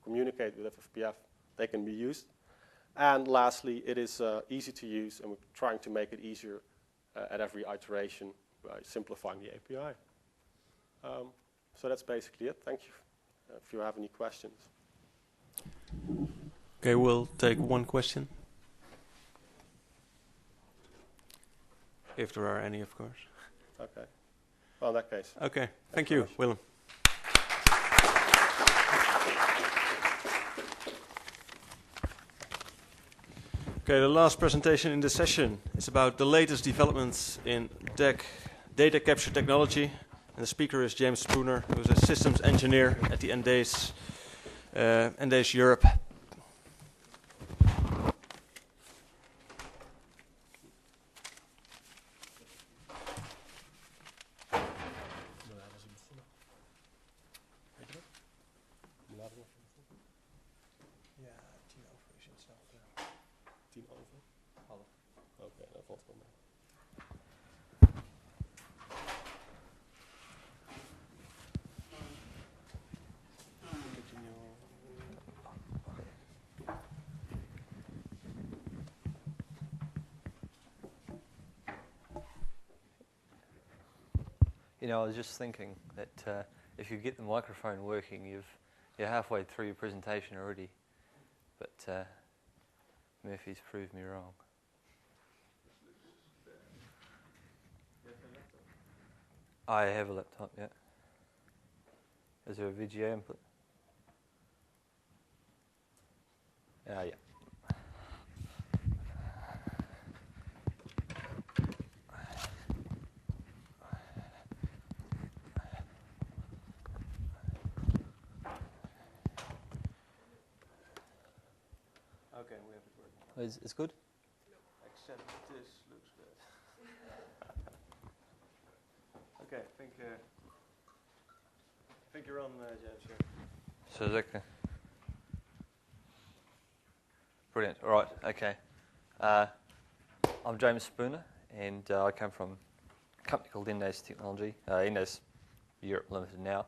communicate with FFPF, they can be used. And lastly, it is easy to use, and we're trying to make it easier at every iteration by simplifying the API. So that's basically it. Thank you. If you have any questions. Okay, we'll take one question. If there are any, of course. Okay. Well, in that case. Okay, thank you, Willem. Okay, the last presentation in the session is about the latest developments in DEC data capture technology. And the speaker is James Spooner, who's a systems engineer at the Endace Europe. You know, I was just thinking that if you get the microphone working, you're halfway through your presentation already. But Murphy's proved me wrong. I have a laptop, yeah. Is there a VGA input? Yeah. Okay, we have it working. It's good? Except this looks good. Okay, I think you're on, James, here. So exactly. Brilliant. All right. Okay. I'm James Spooner, and I come from a company called Endace Technology. Endace Europe Limited now.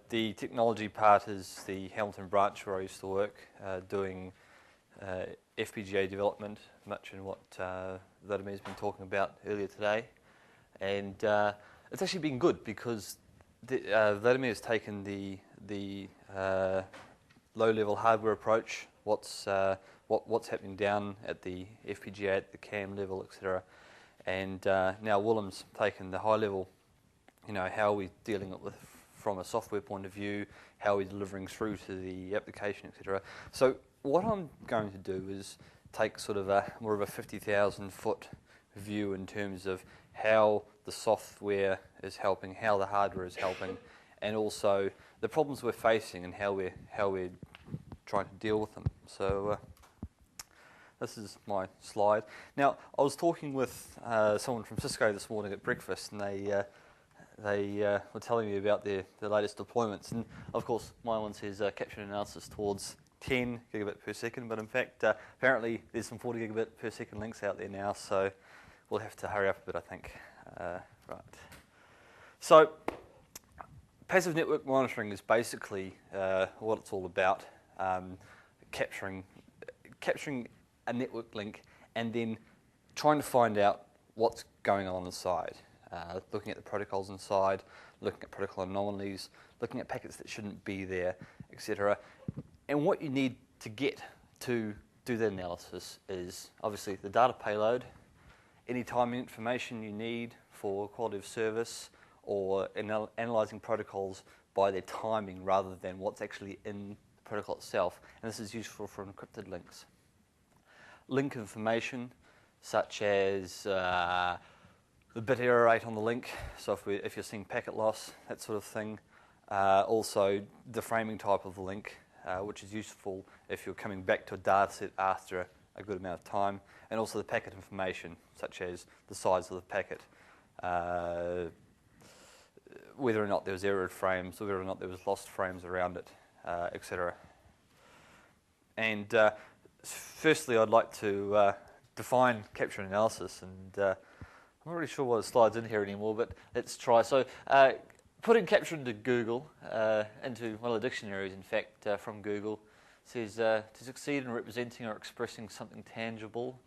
The technology part is the Hamilton branch where I used to work, doing FPGA development, much in what Vladimir has been talking about earlier today. And it's actually been good because Vladimir has taken the low-level hardware approach, what's happening down at the FPGA, at the CAM level, etc. And now Willem's taken the high-level, you know, how are we dealing with from a software point of view, how are we delivering through to the application, etc. So what I'm going to do is take sort of more of a 50,000-foot view in terms of how the software is helping, how the hardware is helping, and also the problems we're facing and how we're trying to deal with them. So this is my slide. Now, I was talking with someone from Cisco this morning at breakfast, and they were telling me about their latest deployments. And of course, my one says capture and analysis towards 10 gigabit per second, but in fact, apparently there's some 40 gigabit per second links out there now, so we'll have to hurry up a bit, I think. Right. So, passive network monitoring is basically what it's all about, capturing capturing a network link and then trying to find out what's going on inside, looking at the protocols inside, looking at protocol anomalies, looking at packets that shouldn't be there, etc. And what you need to get to do that analysis is obviously the data payload, any timing information you need for quality of service, or analyzing protocols by their timing rather than what's actually in the protocol itself. And this is useful for encrypted links. Link information, such as the bit error rate on the link, so if you're seeing packet loss, that sort of thing. Also, the framing type of the link, which is useful if you're coming back to a data set after a good amount of time. And also the packet information, such as the size of the packet, whether or not there was errored frames, whether or not there was lost frames around it, etc. And firstly, I'd like to define capture and analysis, and I'm not really sure what the slide's in here anymore, but let's try. So putting capture into Google, into one of the dictionaries, in fact, from Google, says to succeed in representing or expressing something tangible,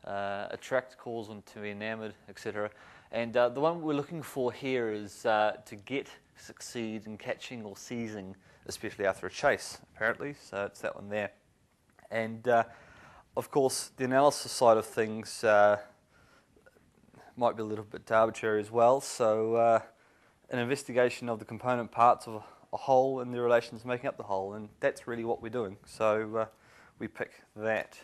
attract, cause on to be enamored, etc. And the one we're looking for here is to get, succeed in catching or seizing, especially after a chase, apparently. So it's that one there. And of course, the analysis side of things might be a little bit arbitrary as well. So an investigation of the component parts of a whole and the relations making up the whole, and that's really what we're doing. So we pick that.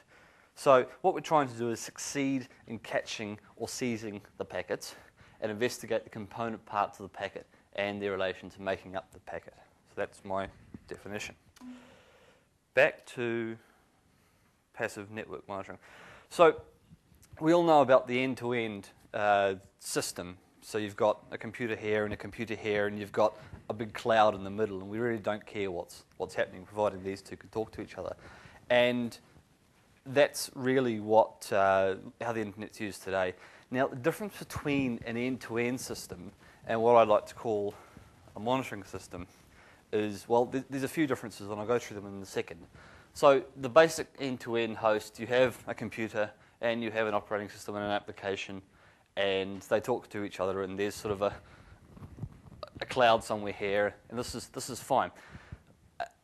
So what we're trying to do is succeed in catching or seizing the packets and investigate the component parts of the packet and their relation to making up the packet. So that's my definition. Back to passive network monitoring. So we all know about the end-to-end system. So you've got a computer here and a computer here, and you've got a big cloud in the middle, and we really don't care what's happening, provided these two can talk to each other. And that's really what how the internet's used today. Now, the difference between an end-to-end system and what I'd like to call a monitoring system is, well, there's a few differences, and I'll go through them in a second. So the basic end-to-end host, you have a computer and you have an operating system and an application, and they talk to each other, and there's sort of a cloud somewhere here, and this is fine.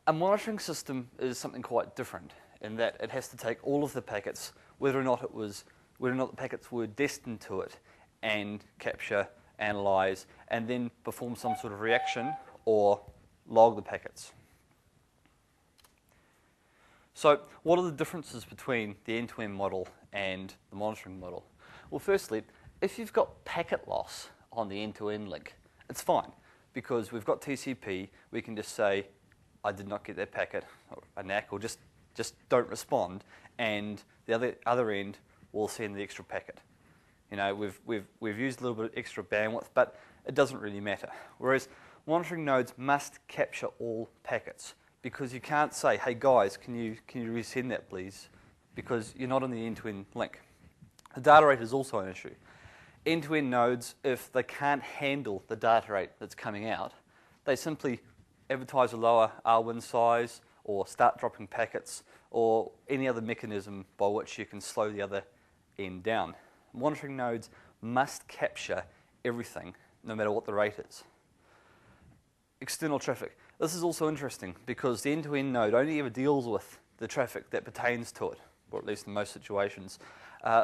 A monitoring system is something quite different in that it has to take all of the packets, whether or not the packets were destined to it, and capture, analyze, and then perform some sort of reaction or log the packets. So what are the differences between the end-to-end model and the monitoring model? Well, firstly, if you've got packet loss on the end-to-end link, it's fine, because we've got TCP. We can just say, I did not get that packet, or a NAC, or just don't respond, and the other end will send the extra packet. You know, we've used a little bit of extra bandwidth, but it doesn't really matter. Whereas monitoring nodes must capture all packets, because you can't say, hey guys, can you resend that please, because you're not on the end-to-end link. The data rate is also an issue. End-to-end nodes, if they can't handle the data rate that's coming out, they simply advertise a lower R1 size, or start dropping packets, or any other mechanism by which you can slow the other end down. Monitoring nodes must capture everything, no matter what the rate is. External traffic. This is also interesting, because the end-to-end node only ever deals with the traffic that pertains to it, or at least in most situations.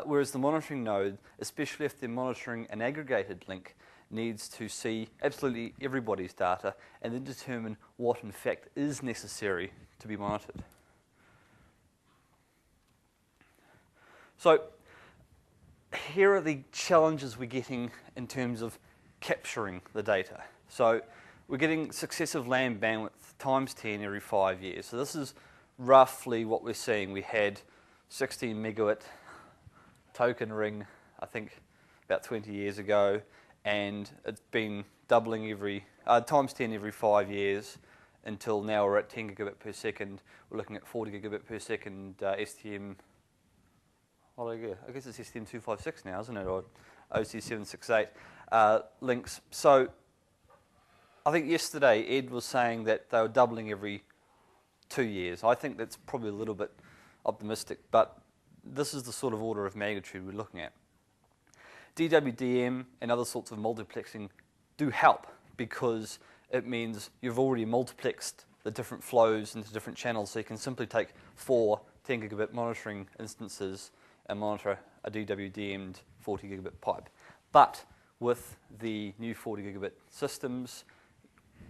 Whereas the monitoring node, especially if they're monitoring an aggregated link, needs to see absolutely everybody's data and then determine what in fact is necessary to be monitored. So here are the challenges we're getting in terms of capturing the data. So we're getting successive LAN bandwidth times 10 every 5 years. So this is roughly what we're seeing. We had 16 megawatt token ring, I think, about 20 years ago, and it's been doubling every times 10 every 5 years until now we're at 10 gigabit per second. We're looking at 40 gigabit per second STM. Well, I guess it's STM256 now, isn't it, or OC768 links. So I think yesterday Ed was saying that they were doubling every 2 years. I think that's probably a little bit optimistic, but this is the sort of order of magnitude we're looking at. DWDM and other sorts of multiplexing do help because it means you've already multiplexed the different flows into different channels, so you can simply take 4 10 gigabit monitoring instances and monitor a DWDM'd 40 gigabit pipe. But with the new 40 gigabit systems,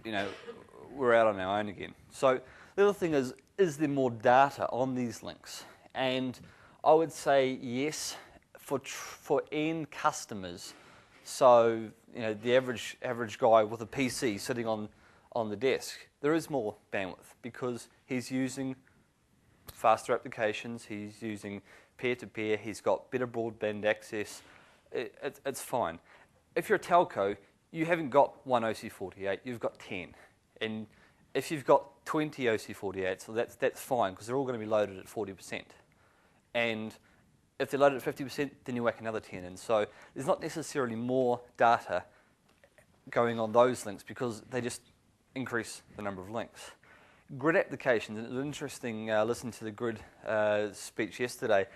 we're out on our own again. So the other thing is there more data on these links? And I would say yes, for end customers. So the average guy with a PC sitting on the desk, there is more bandwidth because he's using faster applications, he's using peer-to-peer, he's got better broadband access. It's fine. If you're a telco, you haven't got one OC48, you've got 10. And if you've got 20 OC48s, so that's fine because they're all going to be loaded at 40%. And if they're loaded at 50%, then you whack another 10 in. So there's not necessarily more data going on those links because they just increase the number of links. Grid applications, and it was interesting listening to the grid speech yesterday,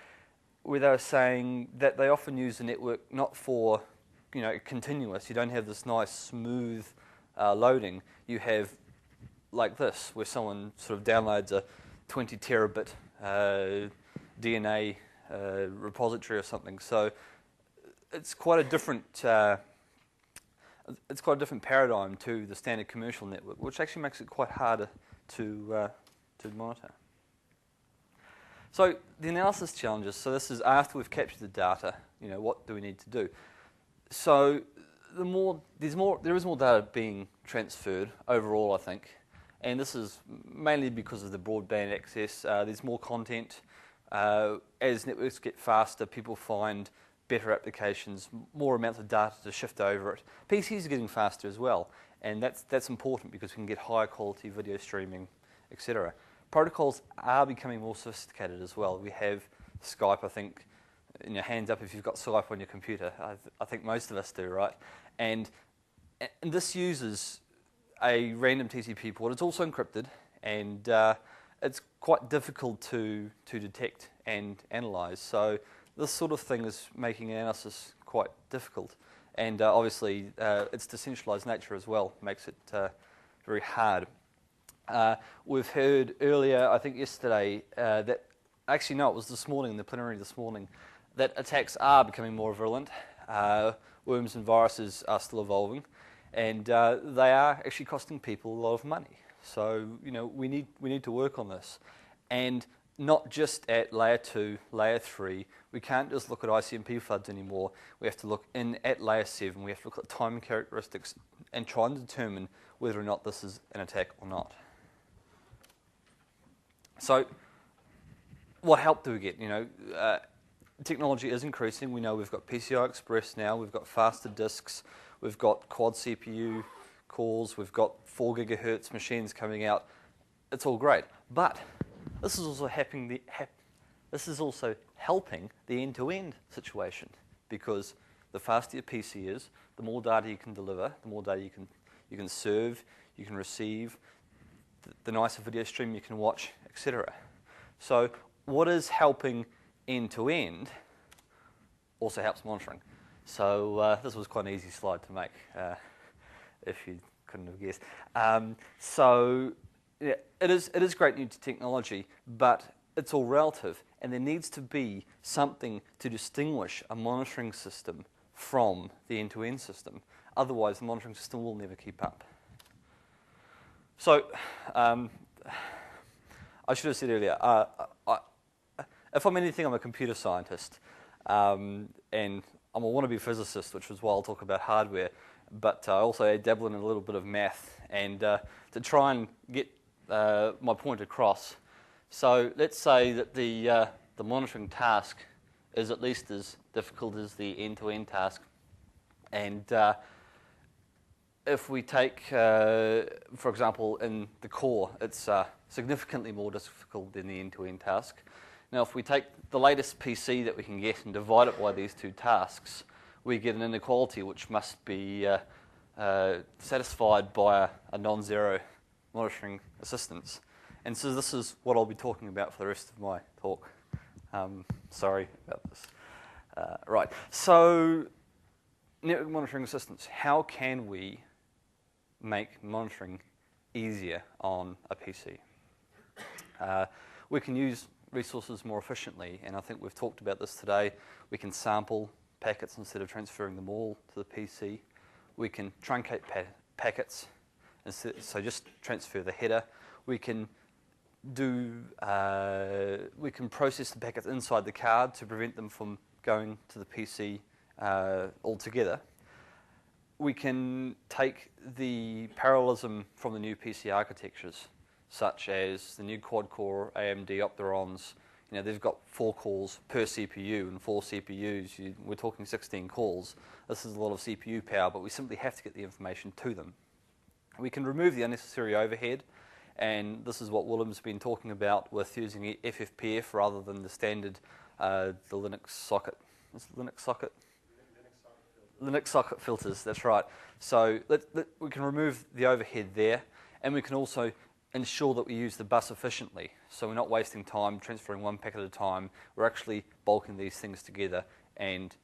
where they were saying that they often use the network not for continuous. You don't have this nice smooth loading. You have like this, where someone sort of downloads a 20 terabit DNA repository or something. So it's quite a different paradigm to the standard commercial network, which actually makes it quite harder to monitor. So the analysis challenges. So this is after we've captured the data. What do we need to do? So there is more data being transferred overall, I think, and this is mainly because of the broadband access. There's more content. As networks get faster, people find better applications, more amounts of data to shift over it. PCs are getting faster as well, and that's important because we can get higher quality video streaming, etc. Protocols are becoming more sophisticated as well. We have Skype, I think. Hands up if you've got Skype on your computer. I think most of us do, right? And this uses a random TCP port. It's also encrypted, and it's quite difficult to detect and analyze. So this sort of thing is making analysis quite difficult. And obviously, its decentralized nature as well makes it very hard. We've heard earlier, I think yesterday, that actually no, it was this morning, the plenary this morning, that attacks are becoming more virulent. Worms and viruses are still evolving, and they are actually costing people a lot of money. So we need to work on this, and not just at layer 2, layer 3. We can't just look at ICMP floods anymore. We have to look in at layer 7. We have to look at timing characteristics and try and determine whether or not this is an attack or not. So what help do we get? Technology is increasing. We know we've got PCI Express now. We've got faster disks. We've got quad CPU cores. We've got 4 gigahertz machines coming out. It's all great. But this is also helping the end-to-end situation, because the faster your PC is, the more data you can deliver, the more data you can serve, you can receive, the nicer video stream you can watch, etc. So what is helping end-to-end also helps monitoring. So this was quite an easy slide to make, if you couldn't have guessed. Yeah, it is great new technology, but it's all relative, and there needs to be something to distinguish a monitoring system from the end-to-end system. Otherwise, the monitoring system will never keep up. So, I should have said earlier, if I'm anything, I'm a computer scientist, and I'm a wannabe physicist, which is why I'll talk about hardware, but I also dabble in a little bit of math, and to try and get my point across. So let's say that the monitoring task is at least as difficult as the end-to-end task, and if we take, for example, in the core, it's significantly more difficult than the end-to-end task. Now, if we take the latest PC that we can get and divide it by these two tasks, we get an inequality which must be satisfied by a non-zero monitoring assistance. And so this is what I'll be talking about for the rest of my talk. Sorry about this. Right, so network monitoring assistance. How can we make monitoring easier on a PC? We can use resources more efficiently, and I think we've talked about this today. We can sample packets instead of transferring them all to the PC. We can truncate packets, so just transfer the header. We can process the packets inside the card to prevent them from going to the PC altogether. We can take the parallelism from the new PC architectures, such as the new quad-core AMD Opterons. You know, they've got 4 cores per CPU and 4 CPUs. We're talking 16 cores. This is a lot of CPU power, but we simply have to get the information to them. We can remove the unnecessary overhead, and this is what Willem's been talking about with using FFPF rather than the standard the Linux socket. Is it Linux socket? Linux socket filters, that's right. So we can remove the overhead there, and we can also ensure that we use the bus efficiently. So we're not wasting time transferring one packet at a time. We're actually bulking these things together and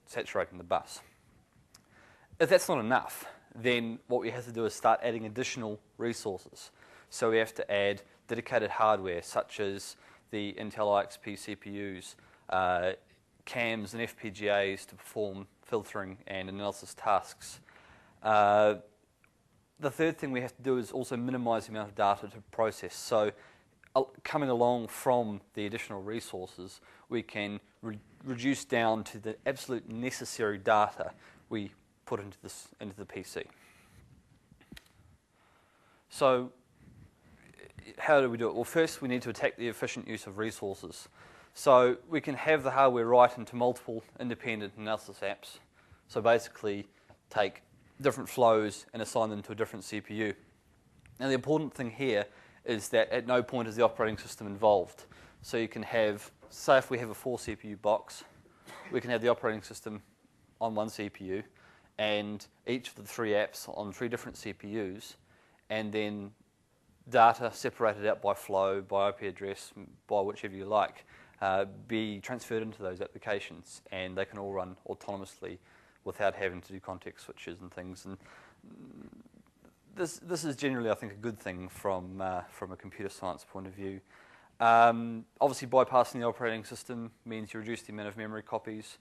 saturating the bus. If that's not enough, then what we have to do is start adding additional resources. So we have to add dedicated hardware, such as the Intel IXP CPUs, CAMs and FPGAs to perform filtering and analysis tasks. The third thing we have to do is also minimize the amount of data to process. So coming along from the additional resources, we can reduce down to the absolute necessary data we put into the PC. So how do we do it? Well, first we need to attack the efficient use of resources. So we can have the hardware write into multiple independent analysis apps. So basically take different flows and assign them to a different CPU. Now the important thing here is that at no point is the operating system involved. So you can have, say if we have a 4 CPU box, we can have the operating system on one CPU and each of the 3 apps on 3 different CPUs, and then data separated out by flow, by IP address, by whichever you like, be transferred into those applications, and they can all run autonomously without having to do context switches and things. And this is generally, I think, a good thing from a computer science point of view. Obviously, bypassing the operating system means you reduce the amount of memory copies,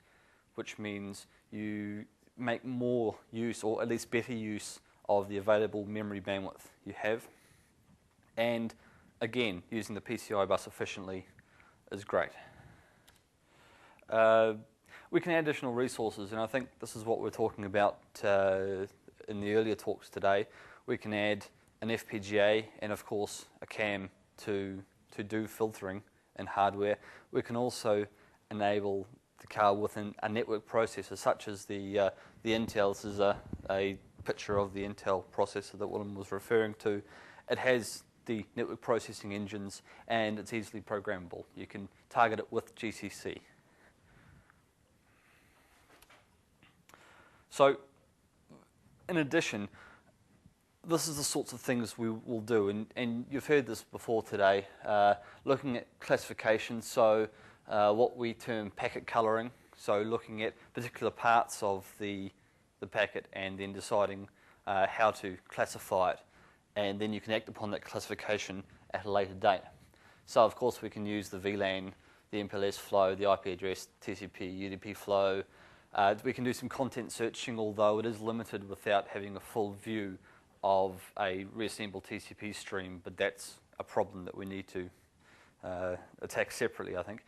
which means you make more use, or at least better use, of the available memory bandwidth you have. And again, using the PCI bus efficiently is great. We can add additional resources, and I think this is what we're talking about in the earlier talks today. We can add an FPGA and, of course, a CAM to do filtering and hardware. We can also enable the card with a network processor, such as the Intel. This is a picture of the Intel processor that Willem was referring to. It has the network processing engines, and it's easily programmable. You can target it with GCC. So, in addition, this is the sorts of things we will do, and you've heard this before today, looking at classification, so what we term packet coloring, so looking at particular parts of the packet and then deciding how to classify it, and then you can act upon that classification at a later date. So of course we can use the VLAN, the MPLS flow, the IP address, TCP, UDP flow. We can do some content searching, although it is limited without having a full view of a reassembled TCP stream, but that's a problem that we need to attack separately, I think.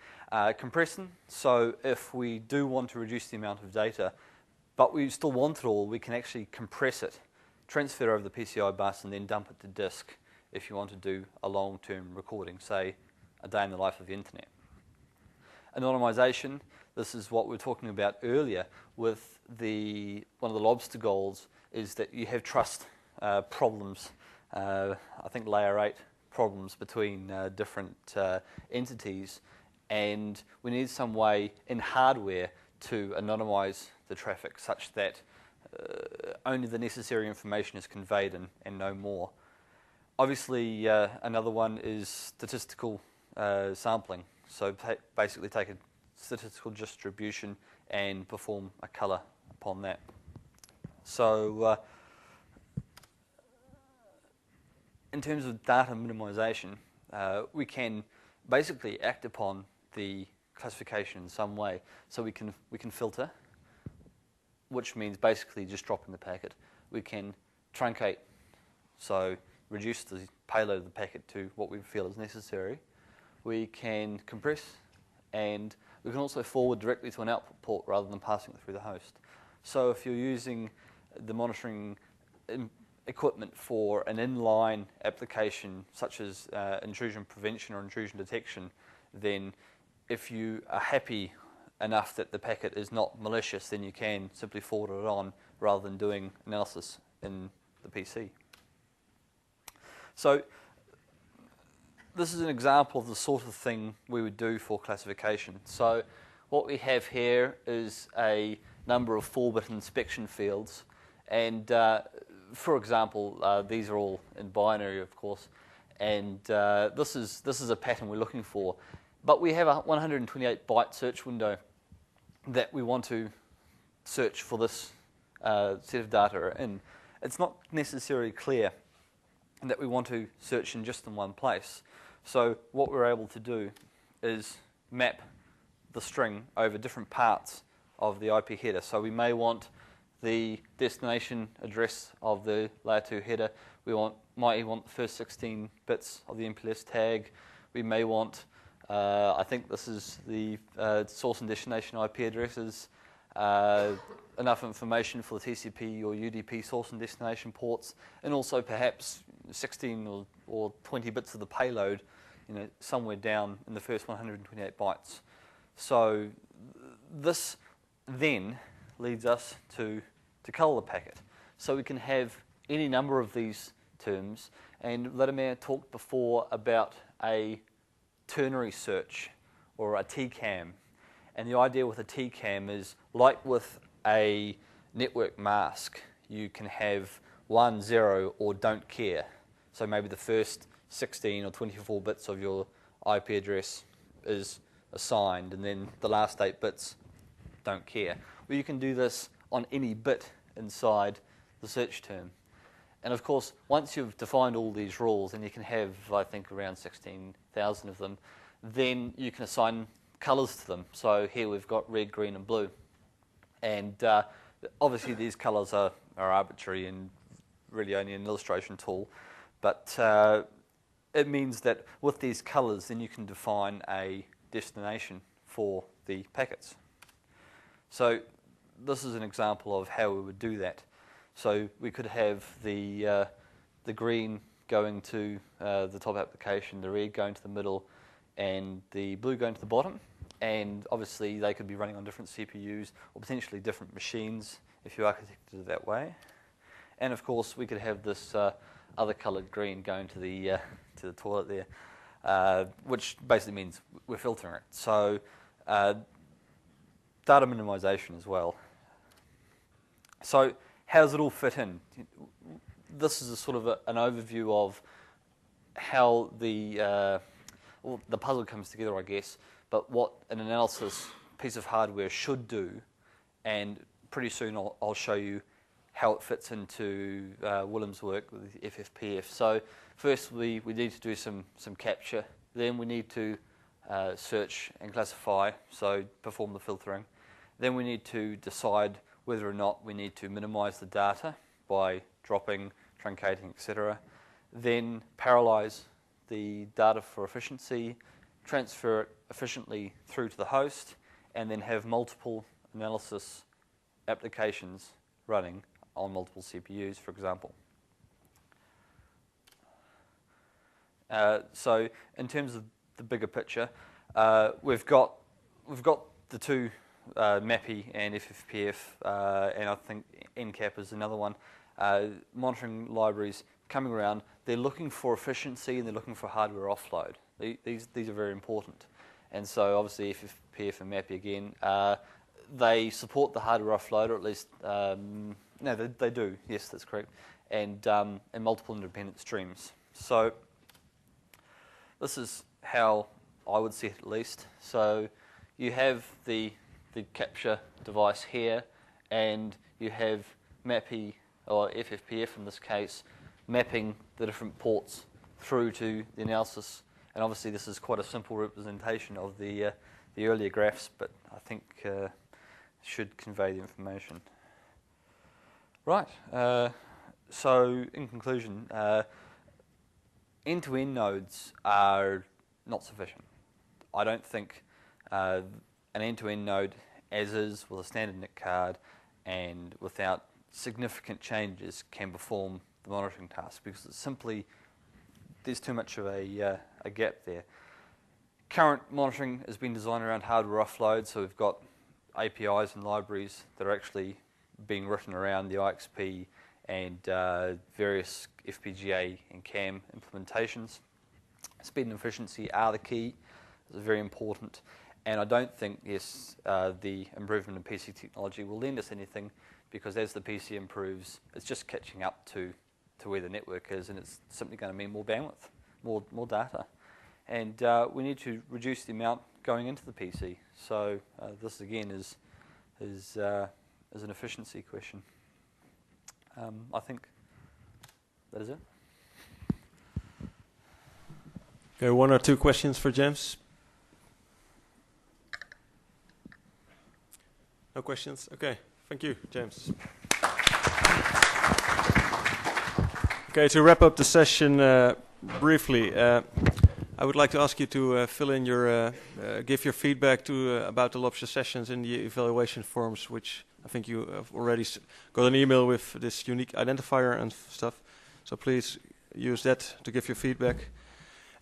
Compression, so if we do want to reduce the amount of data, but we still want it all, we can actually compress it, transfer over the PCI bus, and then dump it to disk if you want to do a long-term recording, say a day in the life of the internet. Anonymization, this is what we were talking about earlier with one of the LOBSTER goals is that you have trust problems, I think layer 8 problems between different entities, and we need some way in hardware to anonymize the traffic such that only the necessary information is conveyed and no more. Obviously, another one is statistical sampling. So basically take a statistical distribution and perform a colour upon that. So in terms of data minimization, we can basically act upon the classification in some way. So we can filter, which means basically just dropping the packet. We can truncate, so reduce the payload of the packet to what we feel is necessary. We can compress, and we can also forward directly to an output port rather than passing it through the host. So if you're using the monitoring equipment for an inline application such as intrusion prevention or intrusion detection, then if you are happy enough that the packet is not malicious, then you can simply forward it on rather than doing analysis in the PC. So this is an example of the sort of thing we would do for classification. So what we have here is a number of 4-bit inspection fields, and for example, these are all in binary, of course, and this is a pattern we're looking for. But we have a 128-byte search window that we want to search for this set of data in. It's not necessarily clear that we want to search in just in one place. So what we're able to do is map the string over different parts of the IP header. So we may want the destination address of the layer 2 header. We might want the first 16 bits of the MPLS tag. We may want, I think this is the source and destination IP addresses, enough information for the TCP or UDP source and destination ports, and also perhaps 16 or 20 bits of the payload, somewhere down in the first 128 bytes. So this then leads us to color the packet. So we can have any number of these terms, and Vladimir talked before about a ternary search or a TCAM. And the idea with a TCAM is, like with a network mask, you can have 1, 0, or don't care. So maybe the first 16 or 24 bits of your IP address is assigned, and then the last 8 bits don't care. Well, you can do this on any bit inside the search term. And of course, once you've defined all these rules, and you can have, I think, around 16,000 of them, then you can assign colors to them. So here we've got red, green, and blue. And obviously these colors are arbitrary and really only an illustration tool. But it means that with these colors, then you can define a destination for the packets. So this is an example of how we would do that. So we could have the green going to the top application, the red going to the middle, and the blue going to the bottom. And obviously they could be running on different CPUs or potentially different machines if you architected it that way. And of course we could have this other coloured green going to the toilet there, which basically means we're filtering it. So data minimization as well. So how does it all fit in? This is a sort of an overview of how the puzzle comes together, I guess, but what an analysis piece of hardware should do, and pretty soon I'll show you how it fits into Willem's work with FFPF. So first we need to do some capture, then we need to search and classify, so perform the filtering. Then we need to decide whether or not we need to minimize the data by dropping, truncating, etc. Then parallelize the data for efficiency, transfer it efficiently through to the host, and then have multiple analysis applications running on multiple CPUs, for example. So in terms of the bigger picture, we've got the two MAPI and FFPF, and I think NCAP is another one, monitoring libraries coming around. They're looking for efficiency and they're looking for hardware offload. These are very important. And so obviously FFPF and MAPI again, they support the hardware offload, or at least, no, they do, yes, that's correct, and multiple independent streams. So this is how I would set at least. So you have the capture device here, and you have MAPI, or FFPF in this case, mapping the different ports through to the analysis. And obviously this is quite a simple representation of the earlier graphs, but I think should convey the information. Right, so in conclusion, end-to-end nodes are not sufficient. I don't think an end-to-end node as is with a standard NIC card and without significant changes can perform the monitoring task, because it's simply, there's too much of a gap there. Current monitoring has been designed around hardware offload, so we've got APIs and libraries that are actually being written around the IXP and various FPGA and CAM implementations. Speed and efficiency are the key. It's very important. And I don't think, yes, the improvement in PC technology will lend us anything, because as the PC improves, it's just catching up to where the network is, and it's simply going to mean more bandwidth, more data. And we need to reduce the amount going into the PC. So this, again, is an efficiency question. I think that is it. Okay, 1 or 2 questions for James? No questions? Okay, thank you, James. Okay, to wrap up the session briefly, I would like to ask you to fill in your, give your feedback to about the LOBSTER sessions in the evaluation forms, which I think you have already got an email with this unique identifier and stuff. So please use that to give your feedback.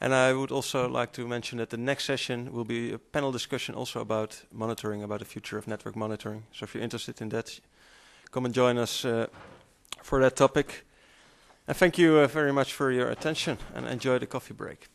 And I would also like to mention that the next session will be a panel discussion also about monitoring, about the future of network monitoring. So if you're interested in that, come and join us for that topic. And thank you very much for your attention, and enjoy the coffee break.